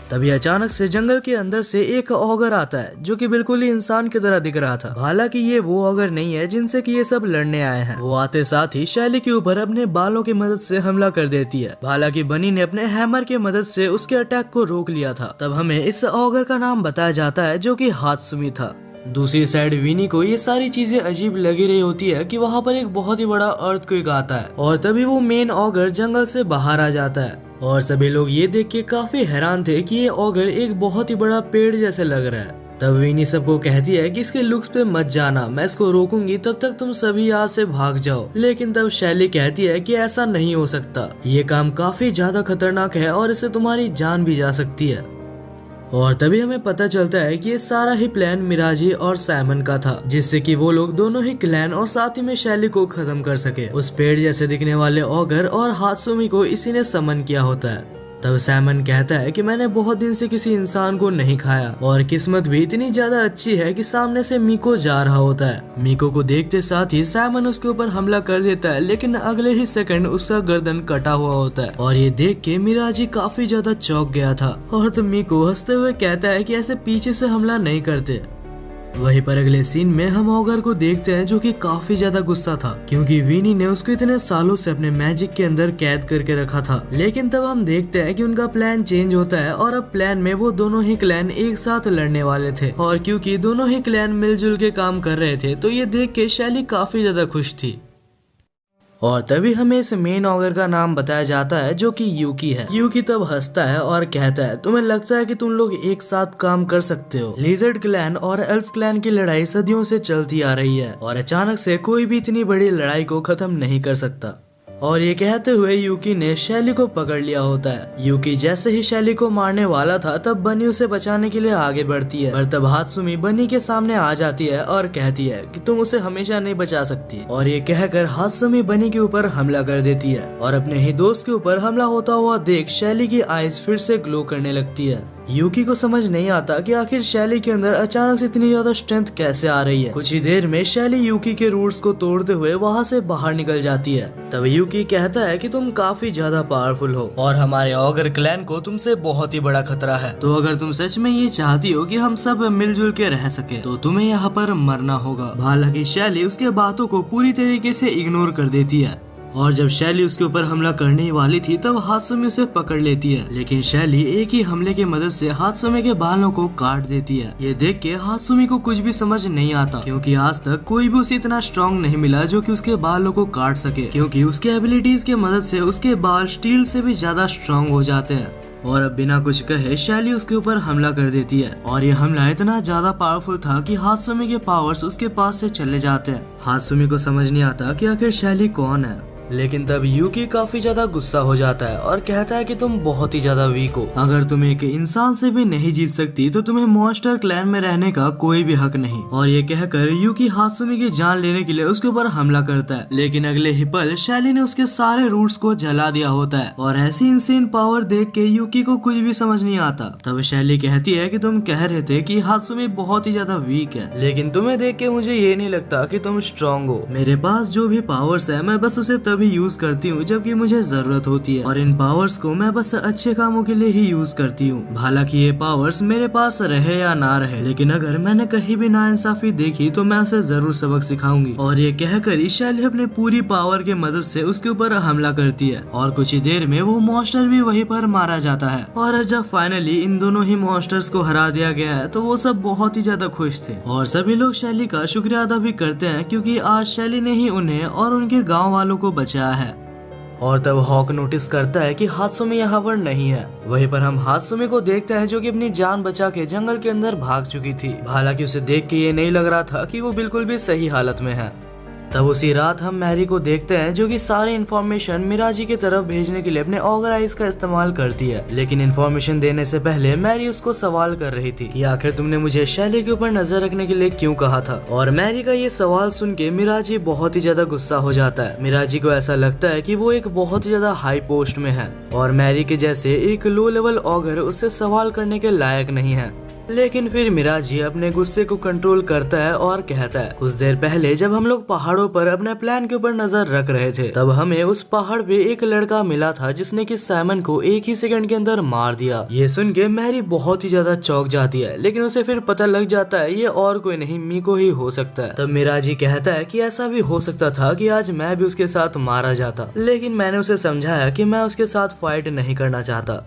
A: तभी अचानक से जंगल के अंदर से एक ऑगर आता है जो कि बिल्कुल ही इंसान की तरह दिख रहा था। हालांकि ये वो ऑगर नहीं है जिनसे कि ये सब लड़ने आए हैं। वो आते साथ ही शैली के ऊपर अपने बालों की मदद से हमला कर देती है। हालांकि बनी ने अपने हैमर की मदद से उसके अटैक को रोक लिया था। तब हमें इस ऑगर का नाम बताया जाता है जो कि हात्सुमी था। दूसरी साइड विनी को ये सारी चीजें अजीब लगी रही होती है कि वहाँ पर एक बहुत ही बड़ा अर्थक्वेक आता है और तभी वो मेन ऑगर जंगल से बाहर आ जाता है और सभी लोग ये देख के काफी हैरान थे कि ये ऑगर एक बहुत ही बड़ा पेड़ जैसे लग रहा है। तब विनी सबको कहती है कि इसके लुक्स पे मत जाना, मैं इसको रोकूंगी, तब तक तुम सभी यहाँ से भाग जाओ। लेकिन तब शैली कहती है कि ऐसा नहीं हो सकता, ये काम काफी ज्यादा खतरनाक है और इससे तुम्हारी जान भी जा सकती है। और तभी हमें पता चलता है कि ये सारा ही प्लान मिराजी और साइमन का था, जिससे कि वो लोग दोनों ही क्लैन और साथ ही में शैली को खत्म कर सके। उस पेड़ जैसे दिखने वाले ऑगर और हात्सुमी को इसी ने समन किया होता है। तब साइमन कहता है कि मैंने बहुत दिन से किसी इंसान को नहीं खाया और किस्मत भी इतनी ज्यादा अच्छी है कि सामने से मीको जा रहा होता है। मीको को देखते साथ ही साइमन उसके ऊपर हमला कर देता है, लेकिन अगले ही सेकंड उसका गर्दन कटा हुआ होता है और ये देख के मिराजी काफी ज्यादा चौंक गया था। और तब मीको हंसते हुए कहता है कि ऐसे पीछे से हमला नहीं करते। वहीं पर अगले सीन में हम ऑगर को देखते हैं जो कि काफी ज्यादा गुस्सा था, क्योंकि विनी ने उसको इतने सालों से अपने मैजिक के अंदर कैद करके रखा था। लेकिन तब हम देखते हैं कि उनका प्लान चेंज होता है और अब प्लान में वो दोनों ही क्लैन एक साथ लड़ने वाले थे और क्योंकि दोनों ही क्लैन मिलजुल के काम कर रहे थे तो ये देख के शैली काफी ज्यादा खुश थी। और तभी हमें इस मेन ऑगर का नाम बताया जाता है जो कि यूकी है। यूकी तब हंसता है और कहता है तुम्हें लगता है कि तुम लोग एक साथ काम कर सकते हो। लिजर्ड क्लैन और एल्फ क्लैन की लड़ाई सदियों से चलती आ रही है और अचानक से कोई भी इतनी बड़ी लड़ाई को खत्म नहीं कर सकता। और ये कहते हुए यूकी ने शैली को पकड़ लिया होता है। यूकी जैसे ही शैली को मारने वाला था तब बनी उसे बचाने के लिए आगे बढ़ती है, पर तब हात्सुमी बनी के सामने आ जाती है और कहती है कि तुम उसे हमेशा नहीं बचा सकती। और ये कहकर हात्सुमी बनी के ऊपर हमला कर देती है और अपने ही दोस्त के ऊपर हमला होता हुआ देख शैली की आईज फिर से ग्लो करने लगती है। यूकी को समझ नहीं आता कि आखिर शैली के अंदर अचानक से इतनी ज्यादा स्ट्रेंथ कैसे आ रही है। कुछ ही देर में शैली यूकी के रूट्स को तोड़ते हुए वहाँ से बाहर निकल जाती है। तब यूकी कहता है कि तुम काफी ज्यादा पावरफुल हो और हमारे ऑगर क्लैन को तुमसे बहुत ही बड़ा खतरा है, तो अगर तुम सच में ये चाहती हो कि हम सब मिलजुल के रह सके तो तुम्हें यहाँ पर मरना होगा। हालांकि शैली उसके बातों को पूरी तरीके से इग्नोर कर देती है और जब शैली उसके ऊपर हमला करने वाली थी तब हात्सुमी उसे पकड़ लेती है, लेकिन शैली एक ही हमले की मदद से हात्सुमी के बालों को काट देती है। ये देख के हात्सुमी को कुछ भी समझ नहीं आता, क्योंकि आज तक कोई भी उसे इतना स्ट्रॉन्ग नहीं मिला जो कि उसके बालों को काट सके, क्योंकि उसके एबिलिटीज की मदद से उसके बाल स्टील से भी ज्यादा स्ट्रॉन्ग हो जाते हैं। और अब बिना कुछ कहे शैली उसके ऊपर हमला कर देती है और ये हमला इतना ज्यादा पावरफुल था कि हात्सुमी के पावर्स उसके पास से चले जाते हैं। हात्सुमी को समझ नहीं आता कि आखिर शैली कौन है लेकिन तब यूकी काफी ज्यादा गुस्सा हो जाता है और कहता है कि तुम बहुत ही ज्यादा वीक हो, अगर तुम एक इंसान से भी नहीं जीत सकती तो तुम्हें मॉन्स्टर क्लैन में रहने का कोई भी हक नहीं। और ये कहकर यूकी हात्सुमी की जान लेने के लिए उसके ऊपर हमला करता है, लेकिन अगले ही पल शैली ने उसके सारे रूट्स को जला दिया होता है। और ऐसी इंसेन पावर देख के यूकी को कुछ भी समझ नहीं आता। तब शैली कहती है कि तुम कह रहे थे कि हात्सुमी बहुत ही ज्यादा वीक है, लेकिन तुम्हें देख के मुझे ये नहीं लगता कि तुम स्ट्रॉन्ग हो। मेरे पास जो भी पावर्स है मैं बस उसे तभी यूज करती हूँ जबकि मुझे जरूरत होती है, और इन पावर्स को मैं बस अच्छे कामों के लिए ही यूज करती हूँ। हालांकि ये पावर्स मेरे पास रहे या ना रहे, लेकिन अगर मैंने कहीं भी नाइंसाफी देखी तो मैं उसे जरूर सबक सिखाऊंगी। और ये कहकर शैली अपने पूरी पावर के मदद से उसके ऊपर हमला करती है और कुछ ही देर में वो मॉन्स्टर भी वहीं पर मारा जाता है। और जब फाइनली इन दोनों ही मॉन्स्टर्स को हरा दिया गया है तो वो सब बहुत ही ज्यादा खुश थे और सभी लोग शैली का शुक्रिया अदा भी करते हैं, क्योंकि आज शैली ने ही उन्हें और उनके गाँव वालों को बचाया है। और तब हॉक नोटिस करता है कि हात्सुमी यहाँ पर नहीं है। वहीं पर हम हात्सुमी को देखते हैं जो कि अपनी जान बचा के जंगल के अंदर भाग चुकी थी। हालांकि उसे देख के ये नहीं लग रहा था कि वो बिल्कुल भी सही हालत में है। तब उसी रात हम मैरी को देखते हैं जो कि सारी इन्फॉर्मेशन मिराजी की तरफ भेजने के लिए अपने ऑगर आइज का इस्तेमाल करती है, लेकिन इन्फॉर्मेशन देने से पहले मैरी उसको सवाल कर रही थी कि आखिर तुमने मुझे शैली के ऊपर नजर रखने के लिए क्यों कहा था। और मैरी का ये सवाल सुन के मिराजी बहुत ही ज्यादा गुस्सा हो जाता है। मिराजी को ऐसा लगता है कि वो एक बहुत ही ज्यादा हाई पोस्ट में है और मैरी के जैसे एक लो लेवल ऑगर उससे सवाल करने के लायक नहीं है। लेकिन फिर मिराजी अपने गुस्से को कंट्रोल करता है और कहता है, कुछ देर पहले जब हम लोग पहाड़ों पर अपने प्लान के ऊपर नजर रख रहे थे तब हमें उस पहाड़ पे एक लड़का मिला था जिसने कि साइमन को एक ही सेकंड के अंदर मार दिया। ये सुन के मैरी बहुत ही ज्यादा चौंक जाती है, लेकिन उसे फिर पता लग जाता है ये और कोई नहीं मीको ही हो सकता है। तब मिराजी कहता है कि ऐसा भी हो सकता था कि आज मैं भी उसके साथ मारा जाता, लेकिन मैंने उसे समझाया कि मैं उसके साथ फाइट नहीं करना चाहता।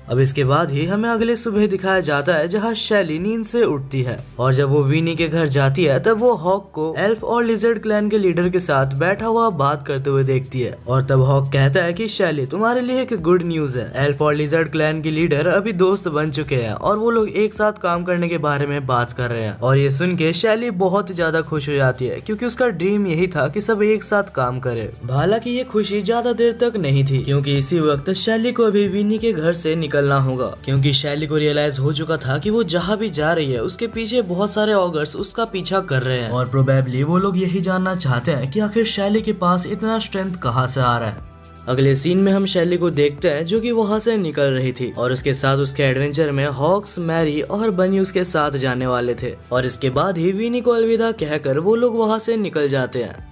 A: अब इसके बाद ही हमें अगले सुबह दिखाया जाता है जहाँ शैली नींद से उठती है और जब वो विनी के घर जाती है तब वो हॉक को एल्फ और लिजर्ड क्लैन के लीडर के साथ बैठा हुआ बात करते हुए देखती है। और तब हॉक कहता है कि शैली तुम्हारे लिए एक गुड न्यूज है, एल्फ और लिजर्ड क्लैन के लीडर अभी दोस्त बन चुके हैं और वो लोग एक साथ काम करने के बारे में बात कर रहे हैं। और ये सुन के शैली बहुत ज्यादा खुश हो जाती है क्योंकि उसका ड्रीम यही था कि सब एक साथ काम करे। हालांकि ये खुशी ज्यादा देर तक नहीं थी क्योंकि इसी वक्त शैली को अभी विनी के घर से निकलना होगा, क्योंकि शैली को रियलाइज हो चुका था कि वो जहाँ भी जा रही है उसके पीछे बहुत सारे ऑगर्स उसका पीछा कर रहे हैं और प्रोबेबली वो लोग यही जानना चाहते हैं कि आखिर शैली के पास इतना स्ट्रेंथ कहाँ से आ रहा है। अगले सीन में हम शैली को देखते हैं जो कि वहाँ से निकल रही थी और उसके साथ उसके एडवेंचर में हॉक्स, मैरी और बनी उसके साथ जाने वाले थे। और इसके बाद ही विनी को अलविदा कहकर वो लोग वहाँ से निकल जाते हैं।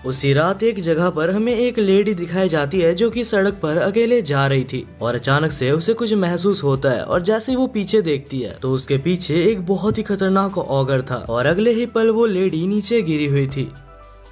A: उसी रात एक जगह पर हमें एक लेडी दिखाई जाती है जो कि सड़क पर अकेले जा रही थी और अचानक से उसे कुछ महसूस होता है और जैसे ही वो पीछे देखती है तो उसके पीछे एक बहुत ही खतरनाक ऑगर था और अगले ही पल वो लेडी नीचे गिरी हुई थी।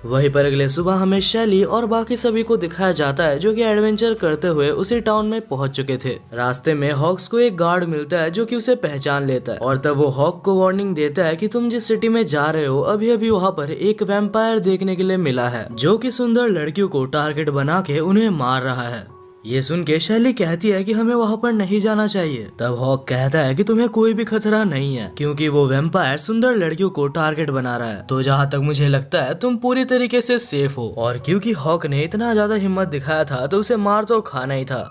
A: वहीं पर अगले सुबह हमें शैली और बाकी सभी को दिखाया जाता है जो कि एडवेंचर करते हुए उसी टाउन में पहुंच चुके थे। रास्ते में हॉक्स को एक गार्ड मिलता है जो कि उसे पहचान लेता है और तब वो हॉक को वार्निंग देता है कि तुम जिस सिटी में जा रहे हो अभी अभी वहाँ पर एक वैम्पायर देखने के लिए मिला है जो कि सुंदर लड़कियों को टारगेट बना के उन्हें मार रहा है। ये सुन के शैली कहती है कि हमें वहाँ पर नहीं जाना चाहिए। तब हॉक कहता है कि तुम्हें कोई भी खतरा नहीं है क्योंकि वो वैम्पायर सुंदर लड़कियों को टारगेट बना रहा है, तो जहाँ तक मुझे लगता है तुम पूरी तरीके से सेफ हो। और क्योंकि हॉक ने इतना ज्यादा हिम्मत दिखाया था तो उसे मार तो खाना ही था।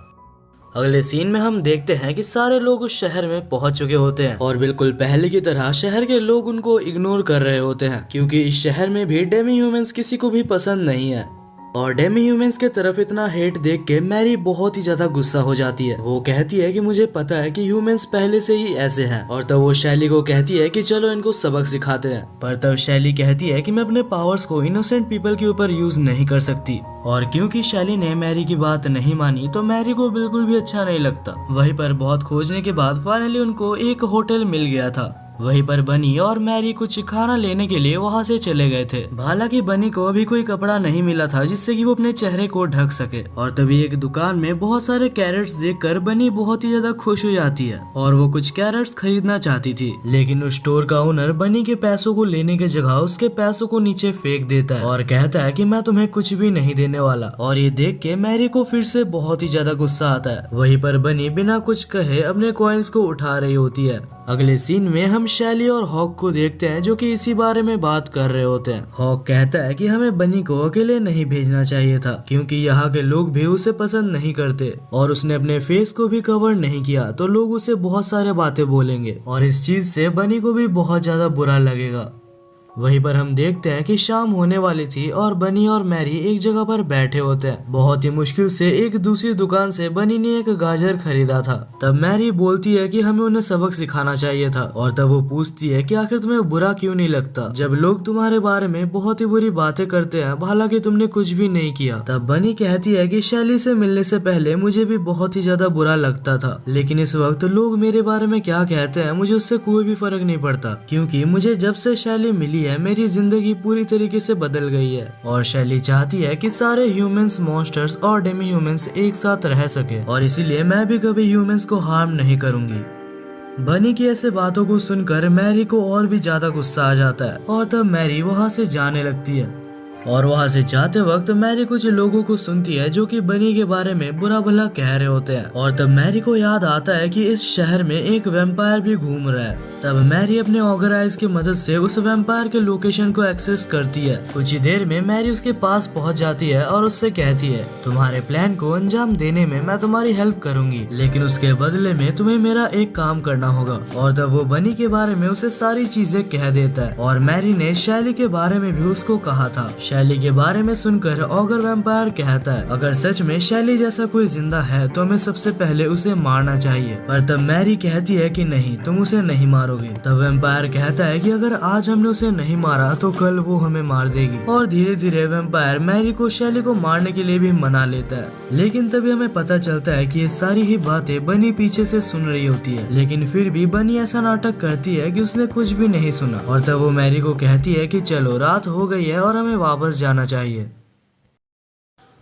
A: अगले सीन में हम देखते हैं कि सारे लोग उस शहर में पहुंच चुके होते हैं और बिल्कुल पहले की तरह शहर के लोग उनको इग्नोर कर रहे होते हैं क्योंकि इस शहर में भी डेमी ह्यूमंस किसी को भी पसंद नहीं है। और डेमी ह्यूमंस के तरफ इतना हेट देख के मैरी बहुत ही ज्यादा गुस्सा हो जाती है। वो कहती है कि मुझे पता है कि ह्यूमंस पहले से ही ऐसे हैं। और तब वो शैली को कहती है कि चलो इनको सबक सिखाते हैं। पर तब शैली कहती है कि मैं अपने पावर्स को इनोसेंट पीपल के ऊपर यूज नहीं कर सकती। और क्योंकि शैली ने मैरी की बात नहीं मानी तो मैरी को बिल्कुल भी अच्छा नहीं लगता। वहीं पर बहुत खोजने के बाद फाइनली उनको एक होटल मिल गया था। वहीं पर बनी और मैरी कुछ खाना लेने के लिए वहां से चले गए थे। हालांकि बनी को अभी कोई कपड़ा नहीं मिला था जिससे कि वो अपने चेहरे को ढक सके। और तभी एक दुकान में बहुत सारे कैरेट्स देखकर बनी बहुत ही ज्यादा खुश हो जाती है और वो कुछ कैरेट्स खरीदना चाहती थी, लेकिन उस स्टोर का ओनर बनी के पैसों को लेने के जगह उसके पैसों को नीचे फेंक देता है और कहता है कि मैं तुम्हें कुछ भी नहीं देने वाला। और ये देख के मैरी को फिर से बहुत ही ज्यादा गुस्सा आता है। वहीं पर बनी बिना कुछ कहे अपने कॉइन्स को उठा रही होती है। अगले सीन में हम हम शैली और हॉक को देखते हैं जो कि इसी बारे में बात कर रहे होते हैं। हॉक कहता है कि हमें बनी को अकेले नहीं भेजना चाहिए था क्योंकि यहाँ के लोग भी उसे पसंद नहीं करते और उसने अपने फेस को भी कवर नहीं किया तो लोग उसे बहुत सारे बातें बोलेंगे और इस चीज से बनी को भी बहुत ज्यादा बुरा लगेगा। वहीं पर हम देखते हैं कि शाम होने वाली थी और बनी और मैरी एक जगह पर बैठे होते हैं। बहुत ही मुश्किल से एक दूसरी दुकान से बनी ने एक गाजर खरीदा था। तब मैरी बोलती है कि हमें उन्हें सबक सिखाना चाहिए था और तब वो पूछती है कि आखिर तुम्हें बुरा क्यों नहीं लगता जब लोग तुम्हारे बारे में बहुत ही बुरी बातें करते हैं, हालांकि तुमने कुछ भी नहीं किया। तब बनी कहती है कि शैली से मिलने से पहले मुझे भी बहुत ही ज्यादा बुरा लगता था, लेकिन इस वक्त लोग मेरे बारे में क्या कहते हैं मुझे उससे कोई भी फर्क नहीं पड़ता क्योंकि मुझे जब से शैली मिली है मेरी जिंदगी पूरी तरीके से बदल गई है और शैली चाहती है कि सारे ह्यूमंस, मॉन्स्टर्स और डेमी ह्यूमंस एक साथ रह सके और इसीलिए मैं भी कभी ह्यूमंस को हार्म नहीं करूंगी। बनी की ऐसे बातों को सुनकर मैरी को और भी ज्यादा गुस्सा आ जाता है और तब मैरी वहाँ से जाने लगती है और वहाँ से जाते वक्त मैरी कुछ लोगों को सुनती है जो कि बनी के बारे में बुरा भला कह रहे होते हैं और तब मैरी को याद आता है कि इस शहर में एक वैम्पायर भी घूम रहा है। तब मैरी अपने ऑगर आइज की मदद से उस वैम्पायर के लोकेशन को एक्सेस करती है। कुछ ही देर में मैरी उसके पास पहुंच जाती है और उससे कहती है तुम्हारे प्लान को अंजाम देने में मैं तुम्हारी हेल्प करूंगी, लेकिन उसके बदले में तुम्हें मेरा एक काम करना होगा। और तब वो बनी के बारे में उसे सारी चीजें कह देता है और मैरी ने शैली के बारे में भी उसको कहा था। शैली के बारे में सुनकर ऑगर वैम्पायर कहता है अगर सच में शैली जैसा कोई जिंदा है तो हमें सबसे पहले उसे मारना चाहिए। पर तब मैरी कहती है कि नहीं, तुम उसे नहीं मारोगे। तब वैम्पायर कहता है कि अगर आज हमने उसे नहीं मारा तो कल वो हमें मार देगी और धीरे धीरे वैम्पायर मैरी को शैली को मारने के लिए भी मना लेता है। लेकिन तभी हमें पता चलता है कि ये सारी ही बातें बनी पीछे से सुन रही होती है, लेकिन फिर भी बनी ऐसा नाटक करती है कि उसने कुछ भी नहीं सुना और तब वो मैरी को कहती है कि चलो रात हो गई है और हमें वापस जाना चाहिए।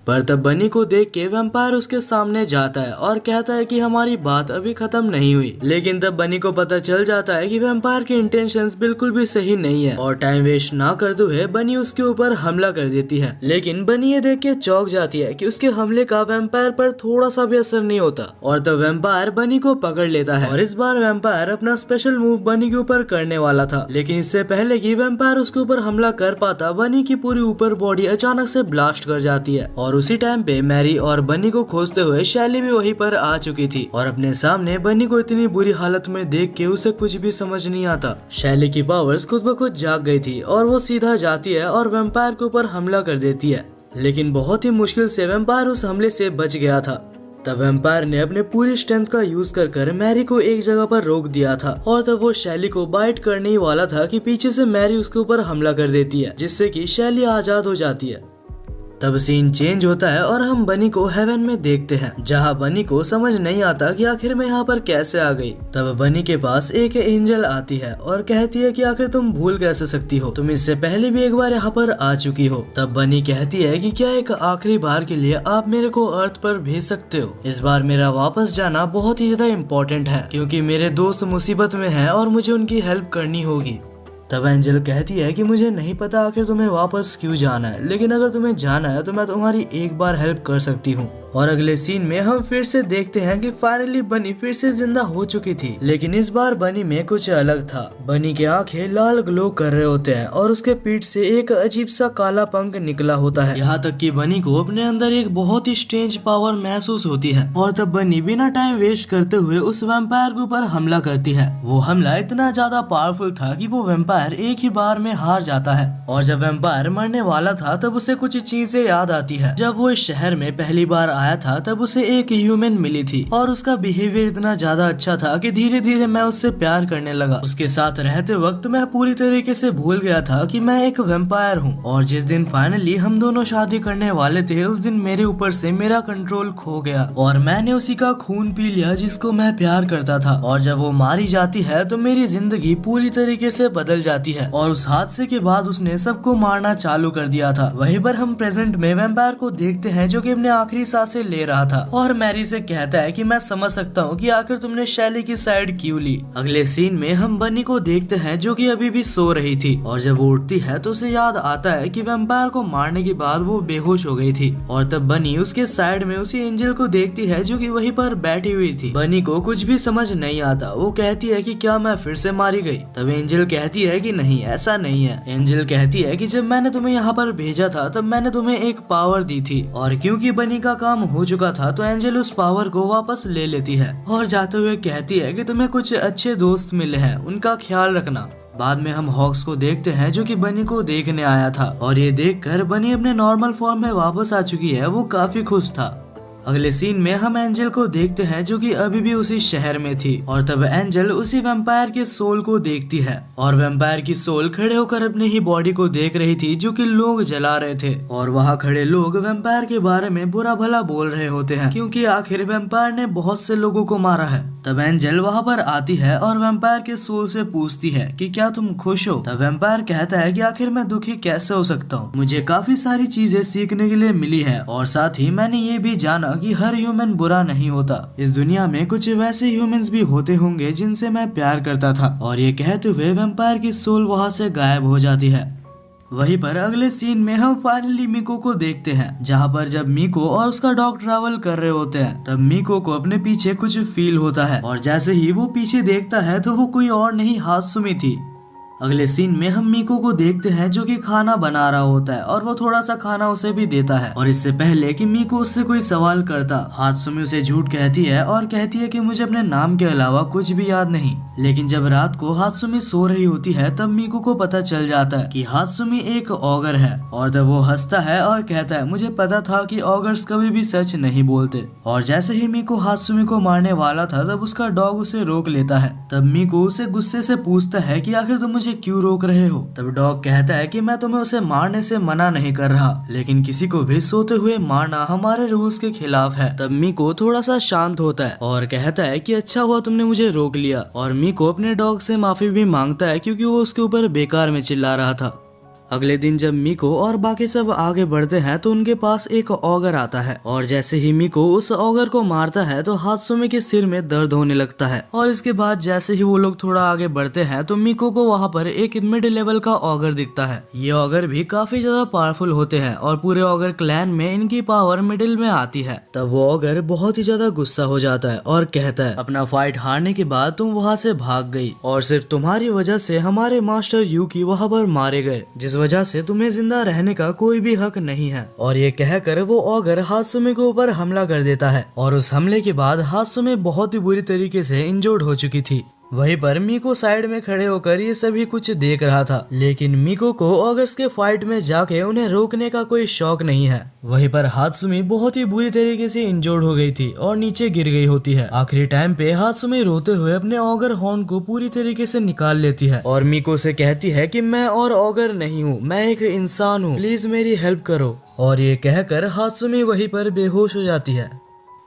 A: पर तब बनी को देख के वैम्पायर उसके सामने जाता है और कहता है कि हमारी बात अभी खत्म नहीं हुई। लेकिन तब बनी को पता चल जाता है कि वैम्पायर के इंटेंशंस बिल्कुल भी सही नहीं है और टाइम वेस्ट ना करते हुए बनी उसके ऊपर हमला कर देती है। लेकिन बनी ये देख के चौंक जाती है कि उसके हमले का वैम्पायर पर थोड़ा सा भी असर नहीं होता और तब वैम्पायर बनी को पकड़ लेता है और इस बार वैम्पायर अपना स्पेशल मूव बनी के ऊपर करने वाला था। लेकिन इससे पहले कि वैम्पायर उसके ऊपर हमला कर पाता, बनी की पूरी ऊपर बॉडी अचानक से ब्लास्ट कर जाती है और उसी टाइम पे मैरी और बनी को खोजते हुए शैली भी वहीं पर आ चुकी थी और अपने सामने बनी को इतनी बुरी हालत में देख के उसे कुछ भी समझ नहीं आता। शैली की पावर्स खुद ब खुद जाग गई थी और वो सीधा जाती है और वैम्पायर के ऊपर हमला कर देती है, लेकिन बहुत ही मुश्किल से वैम्पायर उस हमले से बच गया था। तब वैम्पायर ने अपने पूरी स्ट्रेंथ का यूज कर मैरी को एक जगह पर रोक दिया था और तब वो शैली को बाइट करने ही वाला था कि पीछे से मैरी उसके ऊपर हमला कर देती है, जिससे कि शैली आजाद हो जाती है। तब सीन चेंज होता है और हम बनी को हेवन में देखते हैं, जहाँ बनी को समझ नहीं आता कि आखिर मैं यहाँ पर कैसे आ गई। तब बनी के पास एक एंजल आती है और कहती है कि आखिर तुम भूल कैसे सकती हो, तुम इससे पहले भी एक बार यहाँ पर आ चुकी हो। तब बनी कहती है कि क्या एक आखिरी बार के लिए आप मेरे को अर्थ पर भेज सकते हो। इस बार मेरा वापस जाना बहुत ही ज्यादा इम्पोर्टेंट है क्योंकि मेरे दोस्त मुसीबत में है और मुझे उनकी हेल्प करनी होगी। तब एंजल कहती है कि मुझे नहीं पता आखिर तुम्हें वापस क्यों जाना है, लेकिन अगर तुम्हें जाना है तो मैं तुम्हारी एक बार हेल्प कर सकती हूँ। और अगले सीन में हम फिर से देखते हैं कि फाइनली बनी फिर से जिंदा हो चुकी थी, लेकिन इस बार बनी में कुछ अलग था। बनी के आंखें लाल ग्लो कर रहे होते हैं और उसके पीठ से एक अजीब सा काला पंख निकला होता है। यहाँ तक कि बनी को अपने अंदर एक बहुत ही स्ट्रेंज पावर महसूस होती है और तब बनी बिना टाइम वेस्ट करते हुए उस वैम्पायर के ऊपर हमला करती है। वो हमला इतना ज्यादा पावरफुल था कि वो वैम्पायर एक ही बार में हार जाता है और जब वैम्पायर मरने वाला था तब उसे कुछ चीजें याद आती है। जब वो इस शहर में पहली बार आया था तब उसे एक ह्यूमन मिली थी और उसका बिहेवियर इतना ज्यादा अच्छा था कि धीरे धीरे मैं उससे प्यार करने लगा। उसके साथ रहते वक्त मैं पूरी तरीके से भूल गया था कि मैं एक वैम्पायर हूँ और जिस दिन फाइनली हम दोनों शादी करने वाले थे उस दिन मेरे ऊपर से मेरा कंट्रोल खो गया और मैंने उसी का खून पी लिया जिसको मैं प्यार करता था। और जब वो मारी जाती है तो मेरी जिंदगी पूरी तरीके से बदल निकल जाती है और उस हादसे के बाद उसने सबको मारना चालू कर दिया था। वहीं पर हम प्रेजेंट में वैम्पायर को देखते हैं जो कि अपने आखिरी सांसें ले रहा था और मैरी से कहता है कि मैं समझ सकता हूँ कि आखिर तुमने शैली की साइड क्यों ली। अगले सीन में हम बनी को देखते हैं जो कि अभी भी सो रही थी और जब वो उठती है तो उसे याद आता है कि वैम्पायर को मारने के बाद वो बेहोश हो गई थी और तब बनी उसके साइड में उसी एंजल को देखती है जो कि वहीं पर बैठी हुई थी। बनी को कुछ भी समझ नहीं आता। वो कहती है कि क्या मैं फिर से मारी गई? तब एंजल कहती है कि नहीं, ऐसा नहीं है। एंजल कहती है कि जब मैंने तुम्हें यहाँ पर भेजा था तब मैंने तुम्हें एक पावर दी थी और क्योंकि बनी का काम हो चुका था तो एंजल उस पावर को वापस ले लेती है और जाते हुए कहती है कि तुम्हें कुछ अच्छे दोस्त मिले हैं, उनका ख्याल रखना। बाद में हम हॉक्स को देखते हैं जो कि बनी को देखने आया था और ये देखकर बनी अपने नॉर्मल फॉर्म में वापस आ चुकी है। वो काफी खुश था। अगले सीन में हम एंजल को देखते हैं जो कि अभी भी उसी शहर में थी और तब एंजल उसी वैम्पायर के सोल को देखती है और वैम्पायर की सोल खड़े होकर अपनी ही बॉडी को देख रही थी जो कि लोग जला रहे थे और वहाँ खड़े लोग वैम्पायर के बारे में बुरा भला बोल रहे होते हैं क्योंकि आखिर वैम्पायर ने बहुत से लोगों को मारा है। तब एंजल वहाँ पर आती है और वैम्पायर के सोल से पूछती है कि क्या तुम खुश हो? तब वैम्पायर कहता है कि आखिर मैं दुखी कैसे हो सकता हूँ, मुझे काफी सारी चीजें सीखने के लिए मिली है और साथ ही मैंने ये भी जाना कि हर ह्यूमन बुरा नहीं होता। इस दुनिया में कुछ वैसे ह्यूमंस भी होते होंगे जिनसे मैं प्यार करता था। और ये कहते हुए वैम्पायर की सोल वहाँ से गायब हो जाती है। वहीं पर अगले सीन में हम फाइनली मीको को देखते हैं जहाँ पर जब मीको और उसका डॉग ट्रैवल कर रहे होते हैं तब मीको को अपने पीछे कुछ फील होता है और जैसे ही वो पीछे देखता है तो वो कोई और नहीं हात्सुमी थी। अगले सीन में हम मीको को देखते हैं जो कि खाना बना रहा होता है और वो थोड़ा सा खाना उसे भी देता है और इससे पहले कि मीको उससे कोई सवाल करता हात्सुमी उसे झूठ कहती है और कहती है कि मुझे अपने नाम के अलावा कुछ भी याद नहीं। लेकिन जब रात को हात्सुमी सो रही होती है तब मीको को पता चल जाता है कि हात्सुमी एक ऑगर है और तब वो हंसता है और कहता है मुझे पता था कि ऑगर्स कभी भी सच नहीं बोलते। और जैसे ही मीको हात्सुमी को मारने वाला था तब उसका डॉग उसे रोक लेता है। तब मीको उसे गुस्से से पूछता है कि आखिर तुम मुझे क्यों रोक रहे हो? तब डॉग कहता है कि मैं तुम्हें उसे मारने से मना नहीं कर रहा, लेकिन किसी को भी सोते हुए मारना हमारे रूल्स के खिलाफ है। तब मीको थोड़ा सा शांत होता है और कहता है कि अच्छा हुआ तुमने मुझे रोक लिया और मीको अपने डॉग से माफी भी मांगता है क्योंकि वो उसके ऊपर बेकार में चिल्ला रहा था। अगले दिन जब मीको और बाकी सब आगे बढ़ते हैं तो उनके पास एक ऑगर आता है और जैसे ही मीको उस ऑगर को मारता है तो हात्सुमी के सिर में दर्द होने लगता है। और इसके बाद जैसे ही वो लोग थोड़ा आगे बढ़ते हैं तो मीको को वहाँ पर एक मिड लेवल का ऑगर दिखता है। ये ऑगर भी काफी ज्यादा पावरफुल होते हैं और पूरे ऑगर क्लैन में इनकी पावर मिडिल में आती है। तब वो ऑगर बहुत ही ज्यादा गुस्सा हो जाता है और कहता है अपना फाइट हारने के बाद तुम वहाँ से भाग गई और सिर्फ तुम्हारी वजह से हमारे मास्टर यूकी वहाँ पर मारे गए, जिस वजह से तुम्हें जिंदा रहने का कोई भी हक नहीं है। और ये कहकर वो ऑगर हात्सुमी के ऊपर हमला कर देता है और उस हमले के बाद हात्सुमी बहुत ही बुरी तरीके से इंजर्ड हो चुकी थी। वहीं पर मीको साइड में खड़े होकर ये सभी कुछ देख रहा था, लेकिन मीको को ऑगर्स के फाइट में जाके उन्हें रोकने का कोई शौक नहीं है। वहीं पर हात्सुमी बहुत ही बुरी तरीके से इंजर्ड हो गई थी और नीचे गिर गई होती है। आखिरी टाइम पे हात्सुमी रोते हुए अपने ऑगर हॉर्न को पूरी तरीके से निकाल लेती है और मीको से कहती है कि मैं और ऑगर नहीं हूँ, मैं एक इंसान हूँ, प्लीज मेरी हेल्प करो। और ये कहकर हात्सुमी वहीं पर बेहोश हो जाती है।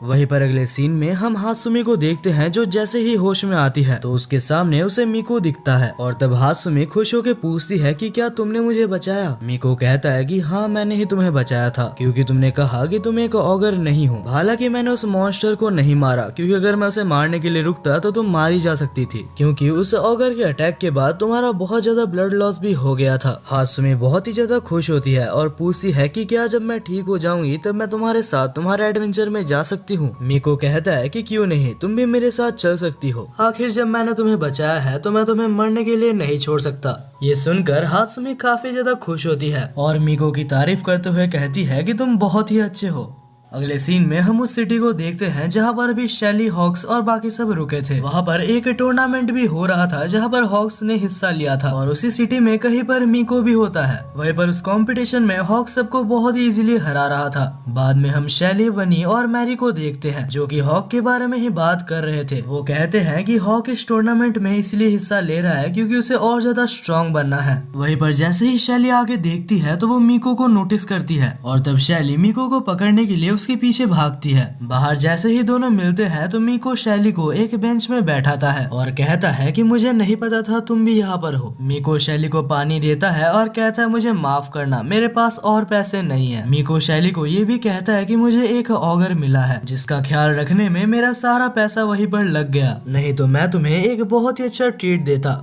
A: वहीं पर अगले सीन में हम हात्सुमी को देखते हैं जो जैसे ही होश में आती है तो उसके सामने उसे मीको दिखता है और तब हात्सुमी खुश होकर पूछती है कि क्या तुमने मुझे बचाया? मीको कहता है कि हाँ मैंने ही तुम्हें बचाया था क्योंकि तुमने कहा कि तुम एक ऑगर नहीं हो। हालांकि मैंने उस मॉन्स्टर को नहीं मारा क्योंकि अगर मैं उसे मारने के लिए रुकता तो तुम मारी जा सकती थी, क्योंकि उस ऑगर के अटैक के बाद तुम्हारा बहुत ज्यादा ब्लड लॉस भी हो गया था। हात्सुमी बहुत ही ज्यादा खुश होती है और पूछती है कि क्या जब मैं ठीक हो जाऊंगी तब मैं तुम्हारे साथ तुम्हारे एडवेंचर में जा सकती हूँ? मीको कहता है कि क्यों नहीं, तुम भी मेरे साथ चल सकती हो। आखिर जब मैंने तुम्हें बचाया है तो मैं तुम्हें मरने के लिए नहीं छोड़ सकता। ये सुनकर हात्सुमी काफी ज्यादा खुश होती है और मीको की तारीफ करते हुए कहती है कि तुम बहुत ही अच्छे हो। अगले सीन में हम उस सिटी को देखते हैं जहाँ पर अभी शैली, हॉक्स और बाकी सब रुके थे। वहाँ पर एक टूर्नामेंट भी हो रहा था जहाँ पर हॉक्स ने हिस्सा लिया था और उसी सिटी में कहीं पर मीको भी होता है। वहीं पर उस कंपटीशन में हॉक्स सबको बहुत ही इजीली हरा रहा था। बाद में हम शैली, बनी और मैरी को देखते हैं जो कि हॉक के बारे में ही बात कर रहे थे। वो कहते हैं कि हॉक इस टूर्नामेंट में इसलिए हिस्सा ले रहा है क्योंकि उसे और ज्यादा स्ट्रॉन्ग बनना है। वहीं पर जैसे ही शैली आगे देखती है तो वो मीको को नोटिस करती है और तब शैली मीको को पकड़ने के लिए उसके पीछे भागती है। बाहर जैसे ही दोनों मिलते हैं तो मीको शैली को एक बेंच में बैठाता है और कहता है कि मुझे नहीं पता था तुम भी यहाँ पर हो। मीको शैली को पानी देता है और कहता है मुझे माफ करना, मेरे पास और पैसे नहीं है। मीको शैली को ये भी कहता है कि मुझे एक ऑगर मिला है जिसका ख्याल रखने में मेरा सारा पैसा वहीं पर लग गया, नहीं तो मैं तुम्हें एक बहुत ही अच्छा ट्रीट देता।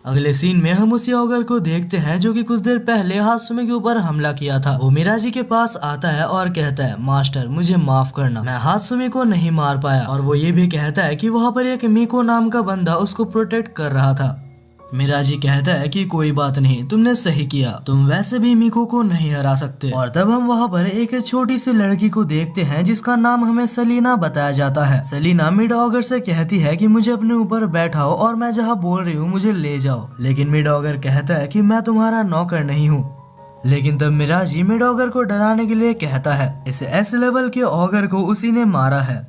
A: अगले सीन में हम उसी ऑगर को देखते हैं जो कि कुछ देर पहले हात्सुमे के ऊपर हमला किया था। वो मिराजी के पास आता है और कहता है मास्टर मुझे माफ करना, मैं हात्सुमे को नहीं मार पाया। और वो ये भी कहता है कि वहाँ पर एक मीको नाम का बंदा उसको प्रोटेक्ट कर रहा था। मिराजी कहता है कि कोई बात नहीं, तुमने सही किया, तुम वैसे भी मीको को नहीं हरा सकते। और तब हम वहाँ पर एक छोटी सी लड़की को देखते हैं जिसका नाम हमें सलीना बताया जाता है। सलीना मिड ऑगर से कहती है कि मुझे अपने ऊपर बैठाओ और मैं जहाँ बोल रही हूँ मुझे ले जाओ, लेकिन मिड ऑगर कहता है कि मैं तुम्हारा नौकर नहीं हूँ। लेकिन तब मिराजी मिड ऑगर को डराने के लिए कहता है इस एस लेवल के ऑगर को उसी ने मारा है।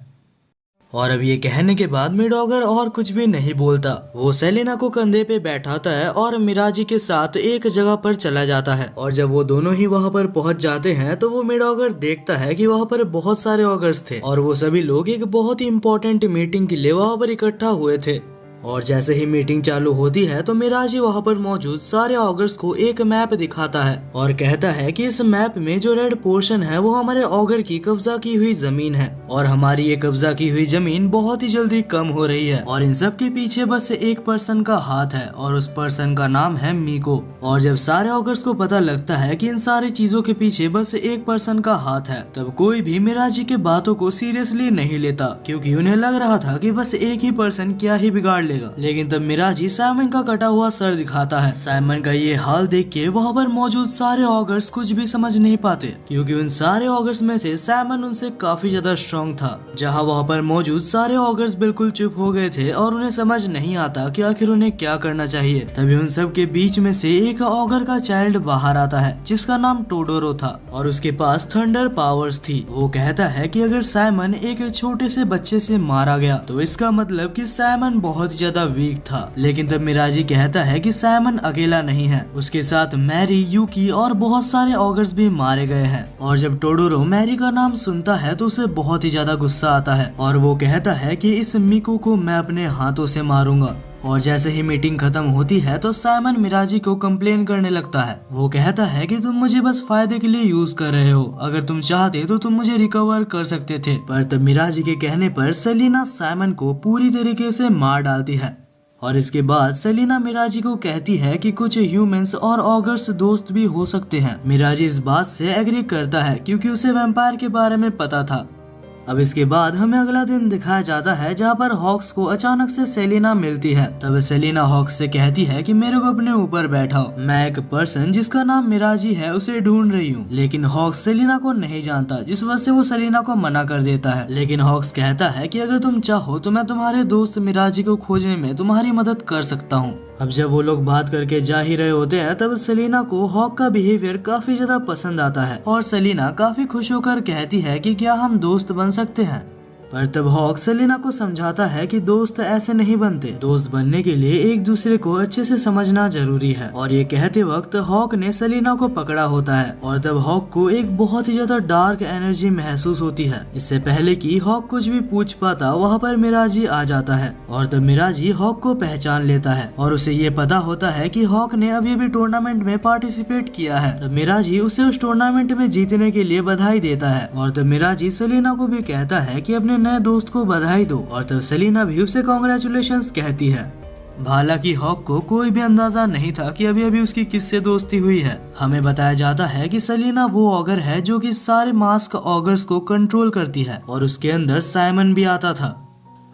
A: और अब ये कहने के बाद मिड ऑगर और कुछ भी नहीं बोलता। वो सेलिना को कंधे पे बैठाता है और मिराजी के साथ एक जगह पर चला जाता है। और जब वो दोनों ही वहाँ पर पहुँच जाते हैं तो वो मिड ऑगर देखता है कि वहाँ पर बहुत सारे ऑगर्स थे और वो सभी लोग एक बहुत ही इम्पोर्टेंट मीटिंग के लिए वहाँ पर इकट्ठा हुए थे। और जैसे ही मीटिंग चालू होती है तो मिराजी वहाँ पर मौजूद सारे ऑगर्स को एक मैप दिखाता है और कहता है कि इस मैप में जो रेड पोर्शन है वो हमारे ऑगर की कब्जा की हुई जमीन है और हमारी ये कब्जा की हुई जमीन बहुत ही जल्दी कम हो रही है और इन सब के पीछे बस एक पर्सन का हाथ है और उस पर्सन का नाम है मीको। और जब सारे ऑगर्स को पता लगता है कि इन सारी चीजों के पीछे बस एक पर्सन का हाथ है, तब कोई भी मिराजी के बातों को सीरियसली नहीं लेता क्योंकि उन्हें लग रहा था कि बस एक ही पर्सन क्या ही बिगाड़ लेगा। लेकिन तब मिराजी साइमन का कटा हुआ सर दिखाता है। साइमन का ये हाल देख के वहाँ पर मौजूद सारे ऑगर्स कुछ भी समझ नहीं पाते क्योंकि उन सारे ऑगर्स में से साइमन उनसे काफी ज्यादा स्ट्रॉन्ग था। जहाँ वहाँ पर मौजूद सारे ऑगर्स बिल्कुल चुप हो गए थे और उन्हें समझ नहीं आता कि आखिर उन्हें क्या करना चाहिए। तभी उन सब के बीच में से एक ऑगर का चाइल्ड बाहर आता है जिसका नाम टोडोरो था और उसके पास थंडर पावर्स थी। वो कहता है कि अगर साइमन एक छोटे से बच्चे से मारा गया तो इसका मतलब कि साइमन बहुत ज्यादा वीक था। लेकिन तब मिराजी कहता है कि साइमन अकेला नहीं है, उसके साथ मैरी, यूकी और बहुत सारे ऑगर्स भी मारे गए हैं। और जब टोडोरो मैरी का नाम सुनता है तो उसे बहुत ही ज्यादा गुस्सा आता है और वो कहता है कि इस मिको को मैं अपने हाथों से मारूंगा। और जैसे ही मीटिंग खत्म होती है तो साइमन मिराजी को कंप्लेन करने लगता है। वो कहता है कि तुम मुझे बस फायदे के लिए यूज कर रहे हो, अगर तुम चाहते तो तुम मुझे रिकवर कर सकते थे। पर तब मिराजी के कहने पर सेलिना साइमन को पूरी तरीके से मार डालती है। और इसके बाद सेलिना मिराजी को कहती है कि कुछ ह्यूमंस और ऑगर्स दोस्त भी हो सकते हैं। मिराजी इस बात से एग्री करता है क्योंकि उसे वैम्पायर के बारे में पता था। अब इसके बाद हमें अगला दिन दिखाया जाता है जहाँ पर हॉक्स को अचानक से सेलिना मिलती है। तब सेलिना हॉक्स से कहती है कि मेरे को अपने ऊपर बैठाओ, मैं एक पर्सन जिसका नाम मिराजी है उसे ढूंढ रही हूँ। लेकिन हॉक्स सेलिना को नहीं जानता जिस वजह से वो सेलिना को मना कर देता है। लेकिन हॉक्स कहता है कि अगर तुम चाहो तो मैं तुम्हारे दोस्त मिराजी को खोजने में तुम्हारी मदद कर सकता हूँ। अब जब वो लोग बात करके जा ही रहे होते हैं तब सेलिना को हॉक का बिहेवियर काफी ज्यादा पसंद आता है और सेलिना काफी खुश होकर कहती है कि क्या हम दोस्त बन सकते हैं। पर तब हॉक सेलिना को समझाता है कि दोस्त ऐसे नहीं बनते, दोस्त बनने के लिए एक दूसरे को अच्छे से समझना जरूरी है। और ये कहते वक्त हॉक ने सेलिना को पकड़ा होता है और तब हॉक को एक बहुत ही ज्यादा डार्क एनर्जी महसूस होती है। इससे पहले कि हॉक कुछ भी पूछ पाता वहाँ पर मिराजी आ जाता है और तब मिराजी हॉक को पहचान लेता है और उसे ये पता होता है कि हॉक ने अभी भी टूर्नामेंट में पार्टिसिपेट किया है। तब मिराजी उसे उस टूर्नामेंट में जीतने के लिए बधाई देता है और तब मिराजी सेलिना को भी कहता है कि अपने नए दोस्त को बधाई दो और तब सेलिना भी उसे कांग्रेचुलेशंस कहती है। हालांकि हॉक को कोई भी अंदाजा नहीं था कि अभी अभी उसकी किससे दोस्ती हुई है। हमें बताया जाता है कि सेलिना वो ऑगर है जो कि सारे मास्क ऑगर्स को कंट्रोल करती है और उसके अंदर साइमन भी आता था।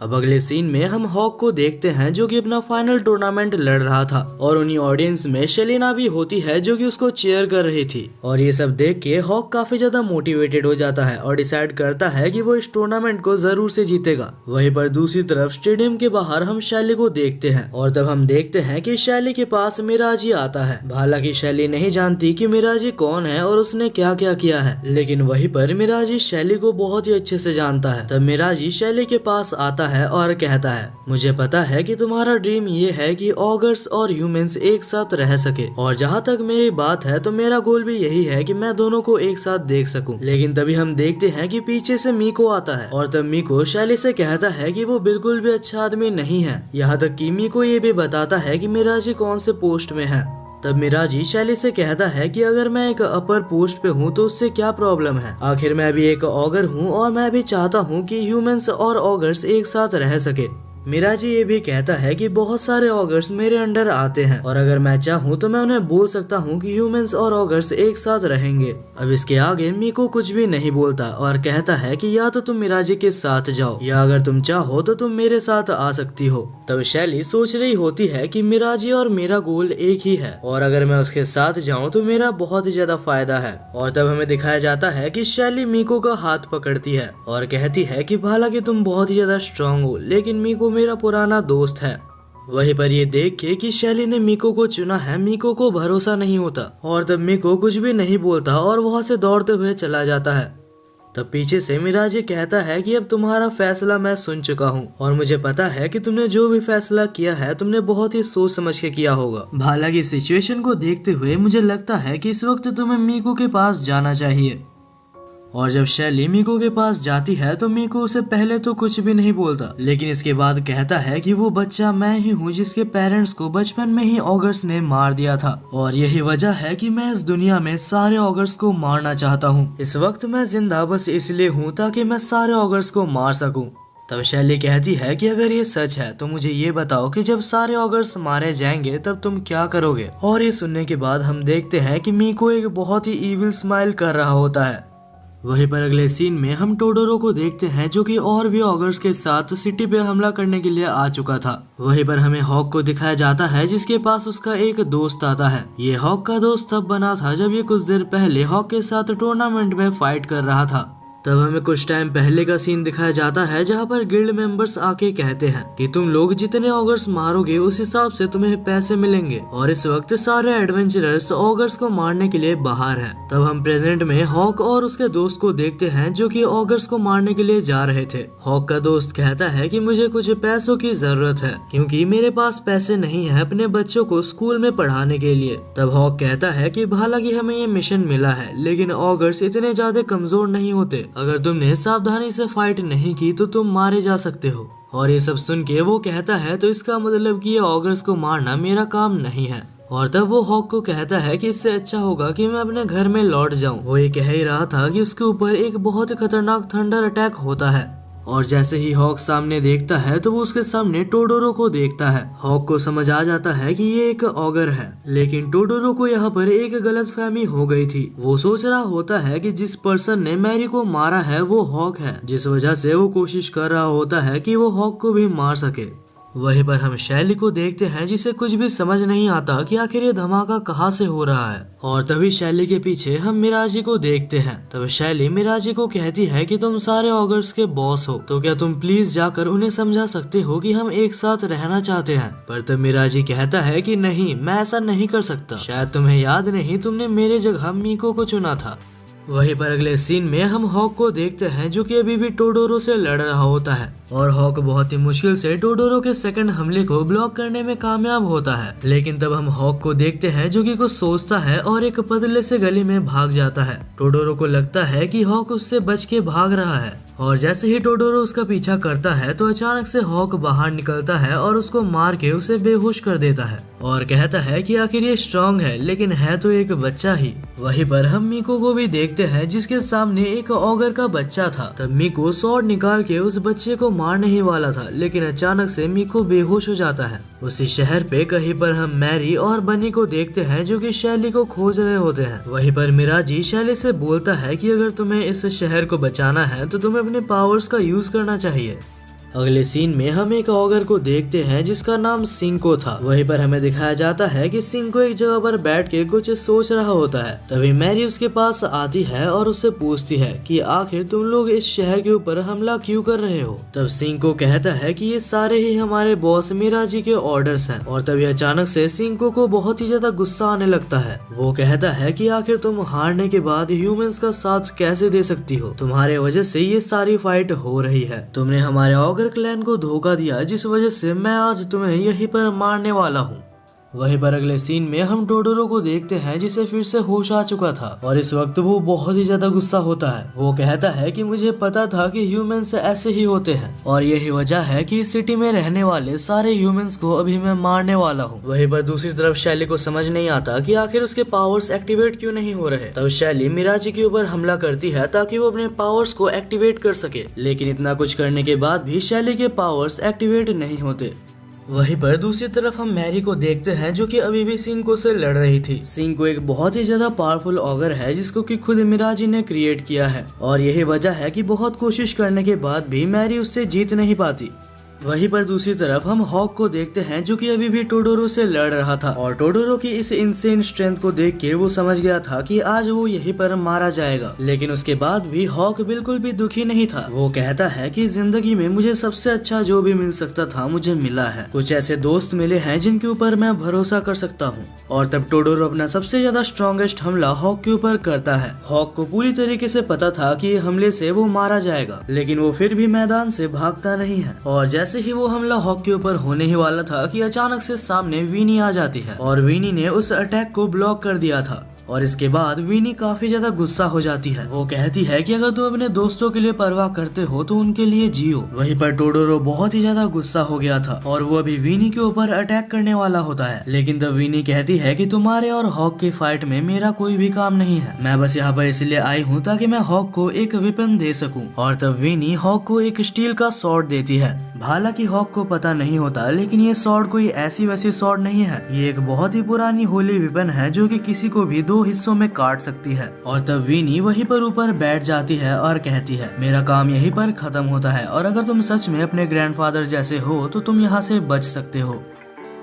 A: अब अगले सीन में हम हॉक को देखते हैं जो कि अपना फाइनल टूर्नामेंट लड़ रहा था और उन्हीं ऑडियंस में सेलिना भी होती है जो कि उसको चीयर कर रही थी। और ये सब देख के हॉक काफी ज्यादा मोटिवेटेड हो जाता है और डिसाइड करता है कि वो इस टूर्नामेंट को जरूर से जीतेगा। वहीं पर दूसरी तरफ स्टेडियम के बाहर हम शैली को देखते हैं और तब हम देखते हैं कि शैली के पास मिराजी आता है। हालांकि शैली नहीं जानती कि मिराजी कौन है और उसने क्या क्या किया है, लेकिन वहीं पर मिराजी शैली को बहुत ही अच्छे से जानता है। तब मिराजी शैली के पास आता आता है और कहता है, मुझे पता है कि तुम्हारा ड्रीम ये है कि ऑगर्स और ह्यूमंस एक साथ रह सके, और जहाँ तक मेरी बात है तो मेरा गोल भी यही है कि मैं दोनों को एक साथ देख सकूं। लेकिन तभी हम देखते हैं कि पीछे से मीको आता है और तब मीको शैली से कहता है कि वो बिल्कुल भी अच्छा आदमी नहीं है। यहाँ तक कि मीको ये भी बताता है कि मिराजी कौन से पोस्ट में है। तब मिराजी शैली से कहता है कि अगर मैं एक अपर पोस्ट पे हूँ तो उससे क्या प्रॉब्लम है, आखिर मैं भी एक ऑगर हूँ और मैं भी चाहता हूँ कि ह्यूमंस और ऑगर्स एक साथ रह सके। मिराजी ये भी कहता है कि बहुत सारे ऑगर्स मेरे अंडर आते हैं और अगर मैं चाहूँ तो मैं उन्हें बोल सकता हूँ कि ह्यूमंस और ऑगर्स एक साथ रहेंगे। अब इसके आगे मीको कुछ भी नहीं बोलता और कहता है कि या तो तुम मिराजी के साथ जाओ या अगर तुम चाहो तो तुम मेरे साथ आ सकती हो। तब शैली सोच रही होती है कि मिराजी और मेरा गोल एक ही है और अगर मैं उसके साथ जाऊँ तो मेरा बहुत ही ज्यादा फायदा है। और तब हमें दिखाया जाता है कि शैली मीको का हाथ पकड़ती है और कहती है कि हालांकि तुम बहुत ही ज्यादा स्ट्रांग हो लेकिन मीको मेरा पुराना दोस्त है। वहीं पर ये देख के कि शैली ने मीको को चुना है, मीको को भरोसा नहीं होता और तब मीको कुछ भी नहीं बोलता और वहां से दौड़ते हुए चला जाता है। तब पीछे से मिराजी कहता है कि अब तुम्हारा फैसला मैं सुन चुका हूँ और मुझे पता है कि तुमने जो भी फैसला किया है तुमने बहुत ही सोच समझ के किया होगा। हालांकि सिचुएशन को देखते हुए मुझे लगता है कि इस वक्त तुम्हें मीको के पास जाना चाहिए। और जब शैली मीको के पास जाती है तो मीको उसे पहले तो कुछ भी नहीं बोलता, लेकिन इसके बाद कहता है कि वो बच्चा मैं ही हूँ जिसके पेरेंट्स को बचपन में ही ऑगर्स ने मार दिया था और यही वजह है कि मैं इस दुनिया में सारे ऑगर्स को मारना चाहता हूँ। इस वक्त मैं जिंदा बस इसलिए हूँ ताकि मैं सारे ऑगर्स को मार सकूँ। तब शैली कहती है कि अगर ये सच है तो मुझे ये बताओ कि जब सारे ऑगर्स मारे जाएंगे तब तुम क्या करोगे। और ये सुनने के बाद हम देखते हैं कि मीको एक बहुत ही इविल स्माइल कर रहा होता है। वहीं पर अगले सीन में हम टोडोरो को देखते हैं जो कि और भी ऑगर्स के साथ सिटी पे हमला करने के लिए आ चुका था। वहीं पर हमें हॉक को दिखाया जाता है जिसके पास उसका एक दोस्त आता है। ये हॉक का दोस्त तब बना था जब ये कुछ देर पहले हॉक के साथ टूर्नामेंट में फाइट कर रहा था। तब हमें कुछ टाइम पहले का सीन दिखाया जाता है जहाँ पर गिल्ड मेंबर्स आके कहते हैं कि तुम लोग जितने ऑगर्स मारोगे उस हिसाब से तुम्हें पैसे मिलेंगे और इस वक्त सारे एडवेंचरर्स ऑगर्स को मारने के लिए बाहर हैं। तब हम प्रेजेंट में हॉक और उसके दोस्त को देखते हैं जो कि ऑगर्स को मारने के लिए जा रहे थे। हॉक का दोस्त कहता है कि मुझे कुछ पैसों की जरूरत है क्योंकि मेरे पास पैसे नहीं है अपने बच्चों को स्कूल में पढ़ाने के लिए। तब हॉक कहता है कि हालांकि हमें ये मिशन मिला है लेकिन ऑगर्स इतने ज्यादा कमजोर नहीं होते, अगर तुमने सावधानी से फाइट नहीं की तो तुम मारे जा सकते हो। और ये सब सुन के वो कहता है तो इसका मतलब कि ये ऑगर्स को मारना मेरा काम नहीं है। और तब वो हॉक को कहता है कि इससे अच्छा होगा कि मैं अपने घर में लौट जाऊं। वो ये कह ही रहा था कि उसके ऊपर एक बहुत ही खतरनाक थंडर अटैक होता है और जैसे ही हॉक सामने देखता है तो वो उसके सामने टोडोरो को देखता है। हॉक को समझ आ जाता है कि ये एक ऑगर है, लेकिन टोडोरो को यहाँ पर एक गलतफहमी हो गई थी। वो सोच रहा होता है कि जिस पर्सन ने मैरी को मारा है वो हॉक है, जिस वजह से वो कोशिश कर रहा होता है कि वो हॉक को भी मार सके। वहीं पर हम शैली को देखते हैं जिसे कुछ भी समझ नहीं आता कि आखिर ये धमाका कहाँ से हो रहा है। और तभी शैली के पीछे हम मिराजी को देखते हैं। तब शैली मिराजी को कहती है कि तुम सारे ऑगर्स के बॉस हो तो क्या तुम प्लीज जाकर उन्हें समझा सकते हो कि हम एक साथ रहना चाहते हैं। पर तब मिराजी कहता है कि नहीं, मैं ऐसा नहीं कर सकता, शायद तुम्हें याद नहीं तुमने मेरे जगह मीको को चुना था। वहीं पर अगले सीन में हम हॉक को देखते हैं जो कि अभी भी टोडोरो से लड़ रहा होता है और हॉक बहुत ही मुश्किल से टोडोरो के सेकंड हमले को ब्लॉक करने में कामयाब होता है। लेकिन तब हम हॉक को देखते हैं जो कि कुछ सोचता है और एक पतले से गली में भाग जाता है। टोडोरो को लगता है कि हॉक उससे बच के भाग रहा है और जैसे ही टोडोरो उसका पीछा करता है तो अचानक से हॉक बाहर निकलता है और उसको मार के उसे बेहोश कर देता है और कहता है कि आखिर ये स्ट्रांग है लेकिन है तो एक बच्चा ही। वहीं पर हम मीको को भी देखते हैं जिसके सामने एक ऑगर का बच्चा था। तब मीको स्वॉर्ड निकाल के उस बच्चे को मारने ही वाला था, लेकिन अचानक से मीको बेहोश हो जाता है। उसी शहर पे कहीं पर हम मैरी और बनी को देखते हैं जो कि शैली को खोज रहे होते हैं। वहीं पर मिराजी शैली से बोलता है कि अगर तुम्हें इस शहर को बचाना है तो तुम्हें अपने पावर्स का यूज करना चाहिए। अगले सीन में हम एक ऑगर को देखते हैं जिसका नाम सिंको था। वहीं पर हमें दिखाया जाता है कि सिंको एक जगह पर बैठ के कुछ सोच रहा होता है। तभी मैरी उसके पास आती है और उससे पूछती है कि आखिर तुम लोग इस शहर के ऊपर हमला क्यों कर रहे हो। तब सिंको कहता है कि ये सारे ही हमारे बॉस मिराजी के ऑर्डर्स हैं। और तभी अचानक से सिंको को बहुत ही ज्यादा गुस्सा आने लगता है। वो कहता है कि आखिर तुम हारने के बाद ह्यूमंस का साथ कैसे दे सकती हो, तुम्हारे वजह से ये सारी फाइट हो रही है। तुमने हमारे ऑगर पर क्लैन को धोखा दिया, जिस वजह से मैं आज तुम्हें यहीं पर मारने वाला हूँ। वहीं पर अगले सीन में हम टोडोरो को देखते हैं जिसे फिर से होश आ चुका था और इस वक्त वो बहुत ही ज्यादा गुस्सा होता है। वो कहता है कि मुझे पता था कि ह्यूमंस ऐसे ही होते हैं और यही वजह है कि इस सिटी में रहने वाले सारे ह्यूमंस को अभी मैं मारने वाला हूँ। वहीं पर दूसरी तरफ शैली को समझ नहीं आता कि आखिर उसके पावर्स एक्टिवेट क्यों नहीं हो रहे। तब शैली मिराजी के ऊपर हमला करती है ताकि वो अपने पावर्स को एक्टिवेट कर सके, लेकिन इतना कुछ करने के बाद भी शैली के पावर्स एक्टिवेट नहीं होते। वहीं पर दूसरी तरफ हम मैरी को देखते हैं जो कि अभी भी सिंको से लड़ रही थी। सिंको एक बहुत ही ज्यादा पावरफुल ऑगर है जिसको कि खुद मिराजी ने क्रिएट किया है और यही वजह है कि बहुत कोशिश करने के बाद भी मैरी उससे जीत नहीं पाती। वहीं पर दूसरी तरफ हम हॉक को देखते हैं जो कि अभी भी टोडोरो से लड़ रहा था और टोडोरो की इस इंसेन स्ट्रेंथ को देख के वो समझ गया था कि आज वो यहीं पर मारा जाएगा, लेकिन उसके बाद भी हॉक बिल्कुल भी दुखी नहीं था। वो कहता है कि जिंदगी में मुझे सबसे अच्छा जो भी मिल सकता था मुझे मिला है, कुछ ऐसे दोस्त मिले हैं जिनके ऊपर मैं भरोसा कर सकता हूँ। और तब टोडोरो अपना सबसे ज्यादा स्ट्रॉन्गेस्ट हमला हॉक के ऊपर करता है। हॉक को पूरी तरीके से पता था कि हमले से वो मारा जाएगा, लेकिन वो फिर भी मैदान से भागता नहीं है और जैसे ही वो हमला हॉक के ऊपर होने ही वाला था कि अचानक से सामने वीनी आ जाती है और वीनी ने उस अटैक को ब्लॉक कर दिया था। और इसके बाद वीनी काफी ज्यादा गुस्सा हो जाती है। वो कहती है कि अगर तुम अपने दोस्तों के लिए परवाह करते हो तो उनके लिए जियो। वहीं पर टोडोरो बहुत ही ज्यादा गुस्सा हो गया था और वो अभी वीनी के ऊपर अटैक करने वाला होता है, लेकिन तब वीनी कहती है कि तुम्हारे और हॉक की फाइट में मेरा कोई भी काम नहीं है, मैं बस यहाँ पर इसलिए आई हूँ ताकि मैं हॉक को एक वेपन दे सकूँ। और तब वीनी हॉक को एक स्टील का स्वॉर्ड देती है। हालांकि हॉक को पता नहीं होता, लेकिन ये स्वॉर्ड कोई ऐसी वैसी स्वॉर्ड नहीं है, ये एक बहुत ही पुरानी होली वेपन है जो कि किसी को भी 2 हिस्सों में काट सकती है। और तब वीनी वहीं पर ऊपर बैठ जाती है और कहती है मेरा काम यहीं पर खत्म होता है और अगर तुम सच में अपने ग्रैंडफादर जैसे हो तो तुम यहाँ से बच सकते हो।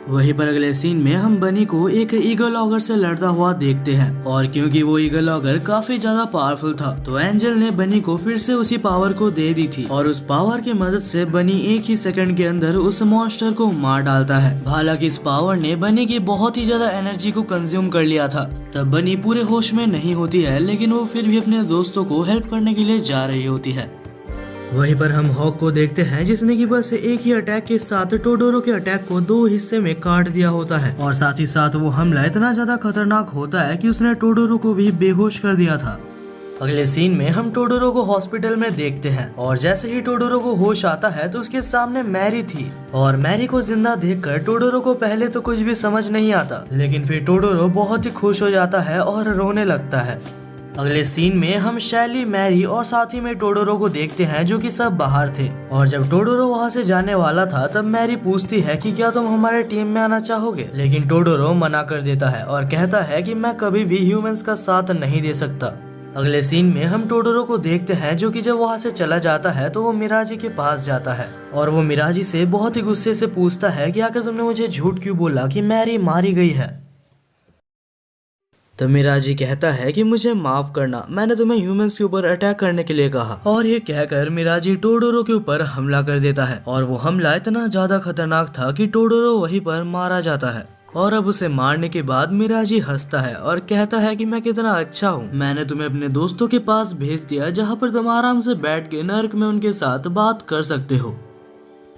A: वहीं पर अगले सीन में हम बनी को एक ईगल ऑगर से लड़ता हुआ देखते हैं और क्योंकि वो ईगल ऑगर काफी ज्यादा पावरफुल था तो एंजल ने बनी को फिर से उसी पावर को दे दी थी और उस पावर की मदद से बनी एक ही सेकंड के अंदर उस मॉन्स्टर को मार डालता है। हालांकि इस पावर ने बनी की बहुत ही ज्यादा एनर्जी को कंज्यूम कर लिया था। तब बनी पूरे होश में नहीं होती है, लेकिन वो फिर भी अपने दोस्तों को हेल्प करने के लिए जा रही होती है। वहीं पर हम हॉक को देखते हैं जिसने की बस एक ही अटैक के साथ टोडोरो के अटैक को 2 हिस्से में काट दिया होता है और साथ ही साथ वो हमला इतना ज्यादा खतरनाक होता है कि उसने टोडोरो को भी बेहोश कर दिया था। अगले सीन में हम टोडोरो को हॉस्पिटल में देखते हैं और जैसे ही टोडोरो को होश आता है तो उसके सामने मैरी थी और मैरी को जिंदा देखकर टोडोरो को पहले तो कुछ भी समझ नहीं आता, लेकिन फिर टोडोरो बहुत ही खुश हो जाता है और रोने लगता है। अगले सीन में हम शैली, मैरी और साथ ही में टोडोरो को देखते हैं जो कि सब बाहर थे और जब टोडोरो वहां से जाने वाला था तब मैरी पूछती है कि क्या तुम हमारे टीम में आना चाहोगे, लेकिन टोडोरो मना कर देता है और कहता है कि मैं कभी भी ह्यूमंस का साथ नहीं दे सकता। अगले सीन में हम टोडोरो को देखते हैं जो कि जब वहां से चला जाता है तो वो मिराजी के पास जाता है और वो मिराजी से बहुत ही गुस्से से पूछता है कि आखिर तुमने मुझे झूठ क्यों बोला कि मैरी मारी गई है। तो मिराजी कहता है कि मुझे माफ करना, मैंने तुम्हें ह्यूमंस के ऊपर अटैक करने के लिए कहा। और ये कहकर मिराजी टोडोरो के ऊपर हमला कर देता है और वो हमला इतना ज्यादा खतरनाक था कि टोडोरो वहीं पर मारा जाता है। और अब उसे मारने के बाद मिराजी हंसता है और कहता है कि मैं कितना अच्छा हूँ, मैंने तुम्हें अपने दोस्तों के पास भेज दिया जहाँ पर तुम आराम से बैठ के नर्क में उनके साथ बात कर सकते हो।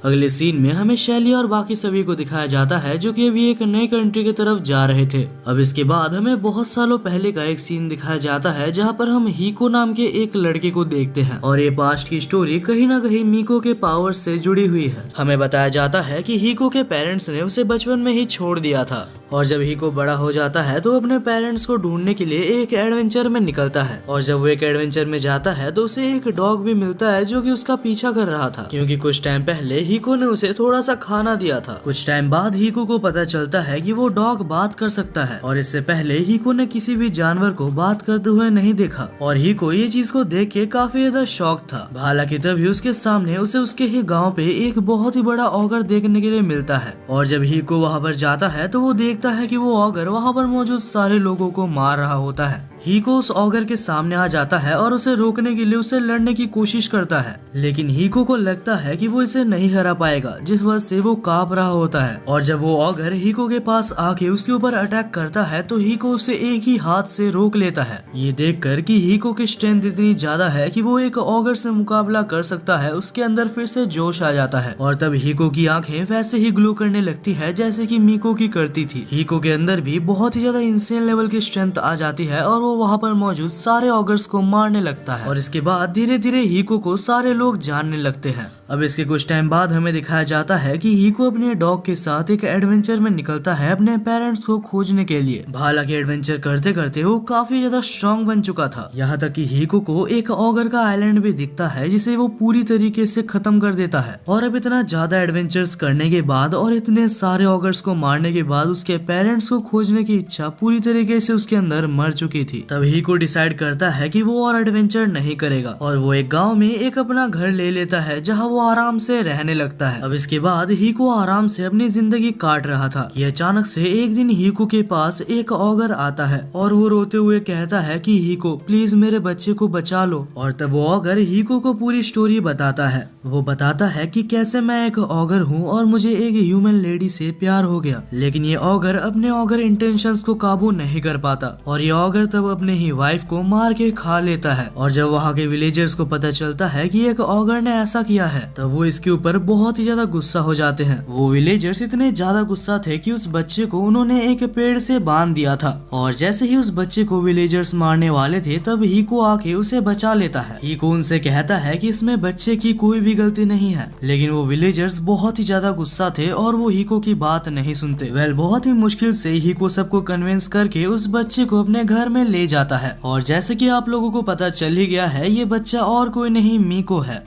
A: अगले सीन में हमें शैली और बाकी सभी को दिखाया जाता है जो कि अभी एक नई कंट्री की तरफ जा रहे थे। अब इसके बाद हमें बहुत सालों पहले का एक सीन दिखाया जाता है जहां पर हम हीको नाम के एक लड़के को देखते हैं और ये पास्ट की स्टोरी कहीं ना कहीं मीको के पावर से जुड़ी हुई है। हमें बताया जाता है कि हीको के पेरेंट्स ने उसे बचपन में ही छोड़ दिया था और जब हीको बड़ा हो जाता है तो अपने पेरेंट्स को ढूंढने के लिए एक एडवेंचर में निकलता है और जब वो एक एडवेंचर में जाता है तो उसे एक डॉग भी मिलता है जो कि उसका पीछा कर रहा था, क्योंकि कुछ टाइम पहले हीको ने उसे थोड़ा सा खाना दिया था। कुछ टाइम बाद हीको को पता चलता है कि वो डॉग बात कर सकता है और इससे पहले हीको ने किसी भी जानवर को बात करते हुए नहीं देखा और हीको ये चीज को देख के काफी ज्यादा शॉक था। हालांकि तभी उसके सामने उसे उसके ही गाँव पे एक बहुत ही बड़ा ऑगर देखने के लिए मिलता है और जब हीको वहाँ पर जाता है तो वो देखता है कि वो ऑगर वहाँ पर मौजूद सारे लोगों को मार रहा होता है। हीको उस ऑगर के सामने आ जाता है और उसे रोकने के लिए उससे लड़ने की कोशिश करता है, लेकिन हीको को लगता है कि वो इसे नहीं हरा पाएगा, जिस वजह से वो कांप रहा होता है। और जब वो ऑगर हीको के पास आके उसके ऊपर अटैक करता है तो हीको उसे एक ही हाथ से रोक लेता है। ये देखकर कि हीको की स्ट्रेंथ इतनी ज्यादा है कि वो एक ऑगर से मुकाबला कर सकता है, उसके अंदर फिर से जोश आ जाता है और तब हीको की आंखें वैसे ही ग्लो करने लगती है जैसे कि मीको की करती थी। हीको के अंदर भी बहुत ही ज्यादा इंसेन लेवल की स्ट्रेंथ आ जाती है और वो वहाँ पर मौजूद सारे ऑगर्स को मारने लगता है और इसके बाद धीरे धीरे हीको को सारे लोग जानने लगते हैं। अब इसके कुछ टाइम बाद हमें दिखाया जाता है कि हीको अपने डॉग के साथ एक एडवेंचर में निकलता है अपने पेरेंट्स को खोजने के लिए। हालांकि एडवेंचर करते करते वो काफी ज्यादा स्ट्रांग बन चुका था, यहाँ तक कि हीको को एक ऑगर का आइलैंड भी दिखता है जिसे वो पूरी तरीके से खत्म कर देता है। और अब इतना ज्यादा एडवेंचर्स करने के बाद और इतने सारे ऑगर्स को मारने के बाद उसके पेरेंट्स को खोजने की इच्छा पूरी तरीके से उसके अंदर मर चुकी थी। तब हीको डिसाइड करता है कि वो और एडवेंचर नहीं करेगा और वो एक गाँव में एक अपना घर ले लेता है जहाँ वो आराम से रहने लगता है। अब इसके बाद हीको आराम से अपनी जिंदगी काट रहा था कि अचानक से एक दिन हीको के पास एक ऑगर आता है और वो रोते हुए कहता है कि हीको प्लीज मेरे बच्चे को बचा लो। और तब वो ऑगर हीको को पूरी स्टोरी बताता है। वो बताता है कि कैसे मैं एक ऑगर हूँ और मुझे एक ह्यूमन लेडी से प्यार हो गया, लेकिन ये ऑगर अपने ऑगर इंटेंशंस को काबू नहीं कर पाता और ये ऑगर तब अपने ही वाइफ को मार के खा लेता है। और जब वहाँ के विलेजर्स को पता चलता है कि एक ऑगर ने ऐसा किया है तब वो इसके ऊपर बहुत ही ज्यादा गुस्सा हो जाते हैं। वो विलेजर्स इतने ज्यादा गुस्सा थे कि उस बच्चे को उन्होंने एक पेड़ से बांध दिया था और जैसे ही उस बच्चे को विलेजर्स मारने वाले थे तब हीको आके उसे बचा लेता है। हीको उनसे कहता है कि इसमें बच्चे की कोई भी गलती नहीं है, लेकिन वो विलेजर्स बहुत ही ज्यादा गुस्सा थे और वो हीको की बात नहीं सुनते। बहुत ही मुश्किल से हीको सबको कन्विंस करके उस बच्चे को अपने घर में ले जाता है और जैसे कि आप लोगों को पता चल ही गया है ये बच्चा और कोई नहीं मीको है।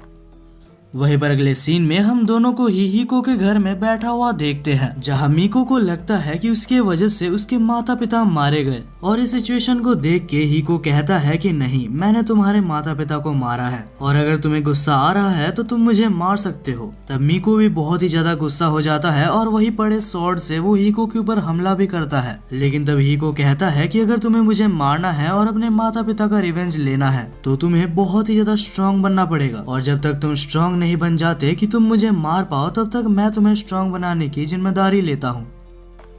A: वहीं पर अगले सीन में हम दोनों को ही हीको के घर में बैठा हुआ देखते हैं जहां मीको को लगता है कि उसके वजह से उसके माता पिता मारे गए और इस सिचुएशन को देख के हीको कहता है कि नहीं, मैंने तुम्हारे माता पिता को मारा है और अगर तुम्हें गुस्सा आ रहा है तो तुम मुझे मार सकते हो। तब मीको भी बहुत ही ज्यादा गुस्सा हो जाता है और वही पड़े स्वॉर्ड से वो हीको के ऊपर हमला भी करता है, लेकिन तब हीको कहता है कि अगर तुम्हें मुझे मारना है और अपने माता पिता का रिवेंज लेना है तो तुम्हें बहुत ही ज्यादा स्ट्रांग बनना पड़ेगा और जब तक तुम स्ट्रांग नहीं बन जाते कि तुम मुझे मार पाओ तब तक मैं तुम्हें स्ट्रांग बनाने की जिम्मेदारी लेता हूँ।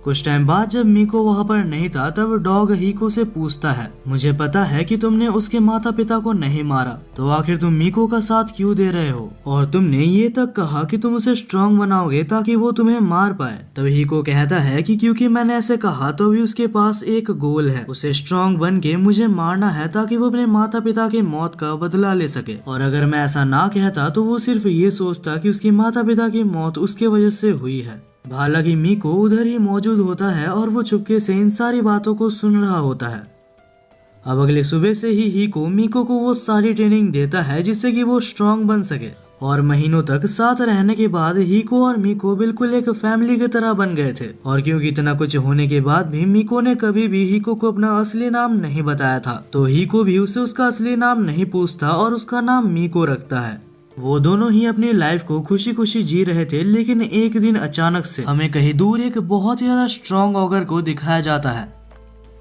A: कुछ टाइम बाद जब मीको वहाँ पर नहीं था तब डॉग हीको से पूछता है, मुझे पता है कि तुमने उसके माता पिता को नहीं मारा, तो आखिर तुम मीको का साथ क्यों दे रहे हो और तुमने ये तक कहा कि तुम उसे स्ट्रांग बनाओगे ताकि वो तुम्हें मार पाए। तब हीको कहता है कि क्योंकि मैंने ऐसे कहा तो भी उसके पास एक गोल है, उसे स्ट्रांग बन के मुझे मारना है ताकि वो अपने माता पिता की मौत का बदला ले सके। और अगर मैं ऐसा ना कहता तो वो सिर्फ ये सोचता कि उसकी माता पिता की मौत उसके वजह से हुई है। हालांकि मीको उधर ही मौजूद होता है और वो चुपके से इन सारी बातों को सुन रहा होता है। अब अगली सुबह से ही हीको मीको को वो सारी ट्रेनिंग देता है जिससे कि वो स्ट्रांग बन सके और महीनों तक साथ रहने के बाद हीको और मीको बिल्कुल एक फैमिली की तरह बन गए थे। और क्योंकि इतना कुछ होने के बाद भी मीको ने कभी भी हीको को अपना असली नाम नहीं बताया था तो हीको भी उसे उसका असली नाम नहीं पूछता और उसका नाम मीको रखता है। वो दोनों ही अपनी लाइफ को खुशी खुशी जी रहे थे, लेकिन एक दिन अचानक से हमें कहीं दूर एक बहुत ही ज्यादा स्ट्रॉन्ग ऑगर को दिखाया जाता है।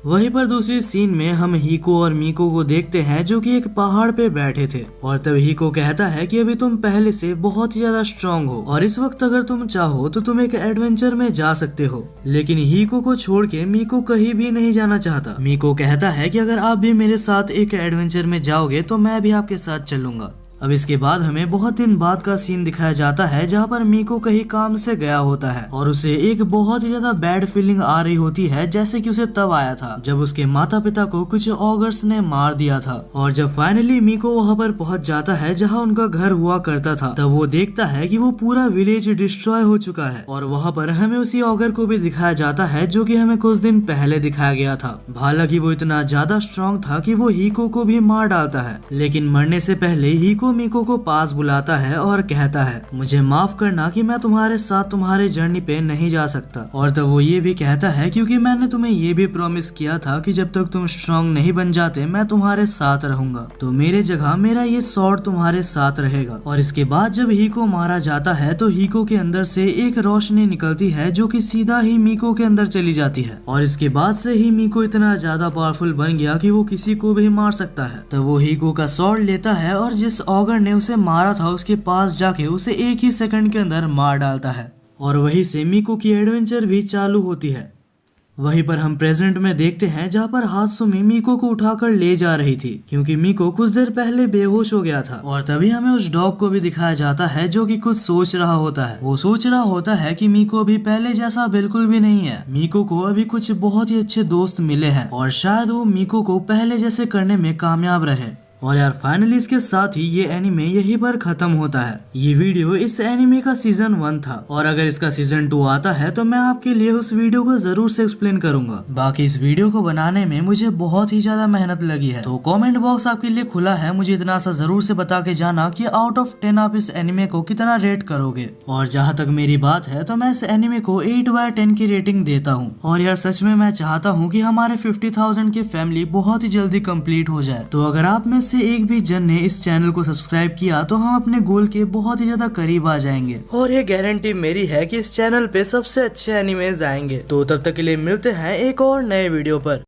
A: वहीं पर दूसरी सीन में हम हीको और मीको को देखते हैं जो कि एक पहाड़ पे बैठे थे और तब हीको कहता है कि अभी तुम पहले से बहुत ही ज्यादा स्ट्रांग हो और इस वक्त अगर तुम चाहो तो तुम एक एडवेंचर में जा सकते हो। लेकिन हीको को छोड़ के मीको कहीं भी नहीं जाना चाहता। मीको कहता है कि अगर आप भी मेरे साथ एक एडवेंचर में जाओगे तो मैं भी आपके साथ चलूंगा। अब इसके बाद हमें बहुत दिन बाद का सीन दिखाया जाता है जहाँ पर मीको कहीं काम से गया होता है और उसे एक बहुत ही ज्यादा बैड फीलिंग आ रही होती है जैसे कि उसे तब आया था जब उसके माता पिता को कुछ ऑगर्स ने मार दिया था। और जब फाइनली मीको वहाँ पर पहुँच जाता है जहाँ उनका घर हुआ करता था तब वो देखता है कि वो पूरा विलेज डिस्ट्रॉय हो चुका है और वहाँ पर हमें उसी ऑगर को भी दिखाया जाता है जो कि हमें कुछ दिन पहले दिखाया गया था। हालांकि वो इतना ज्यादा स्ट्रॉन्ग था कि वो हीको को भी मार डालता है, लेकिन मरने से पहले हीको हीको मीको को पास बुलाता है और कहता है मुझे माफ करना कि मैं तुम्हारे साथ तुम्हारे जर्नी पे नहीं जा सकता। और तब वो ये भी कहता है क्योंकि मैंने तुम्हें ये भी प्रॉमिस किया था कि जब तक तुम स्ट्रांग नहीं बन जाते मैं तुम्हारे साथ रहूंगा, तो मेरे जगह मेरा ये स्वॉर्ड तुम्हारे साथ रहेगा। और इसके बाद जब हीको मारा जाता है तो हीको के अंदर से एक रोशनी निकलती है जो कि सीधा ही मीको के अंदर चली जाती है। और इसके बाद से ही मीको इतना ज्यादा पावरफुल बन गया कि वो किसी को भी मार सकता है। तो वो हीको का स्वॉर्ड लेता है और जिस ऑगर ने उसे मारा था उसके पास जाके उसे एक ही सेकंड के अंदर मार डालता है। और वहीं से मीको की एडवेंचर भी चालू होती है। वहीं पर हम प्रेजेंट में देखते हैं जहाँ पर हात्सुमी मीको को उठाकर ले जा रही थी क्योंकि मीको कुछ देर पहले बेहोश हो गया था। और तभी हमें उस डॉग को भी दिखाया जाता है जो कि कुछ सोच रहा होता है। वो सोच रहा होता है कि मीको अभी पहले जैसा बिल्कुल भी नहीं है। मीको को अभी कुछ बहुत ही अच्छे दोस्त मिले हैं और शायद वो मीको को पहले जैसे करने में कामयाब रहे। और यार फाइनली इसके साथ ही ये एनिमे यहीं पर खत्म होता है। ये वीडियो इस एनिमे का सीजन 1 था और अगर इसका सीजन 2 आता है तो मैं आपके लिए उस वीडियो को जरूर से एक्सप्लेन करूंगा। बाकी इस वीडियो को बनाने में मुझे बहुत ही ज्यादा मेहनत लगी है, तो कमेंट बॉक्स आपके लिए खुला है। मुझे इतना सा जरूर से बता के जाना कि आउट ऑफ 10 आप इस एनिमे को कितना रेट करोगे। और जहाँ तक मेरी बात है तो मैं इस एनिमे को 8/10 की रेटिंग देता हूँ। और यार सच में मैं चाहता हूँ कि हमारे 50,000 की फैमिली बहुत ही जल्दी कंप्लीट हो जाए। तो अगर आप में से एक भी जन ने इस चैनल को सब्सक्राइब किया तो हम अपने गोल के बहुत ही ज्यादा करीब आ जाएंगे। और ये गारंटी मेरी है कि इस चैनल पे सबसे अच्छे एनिमेज आएंगे। तो तब तक के लिए मिलते हैं एक और नए वीडियो पर।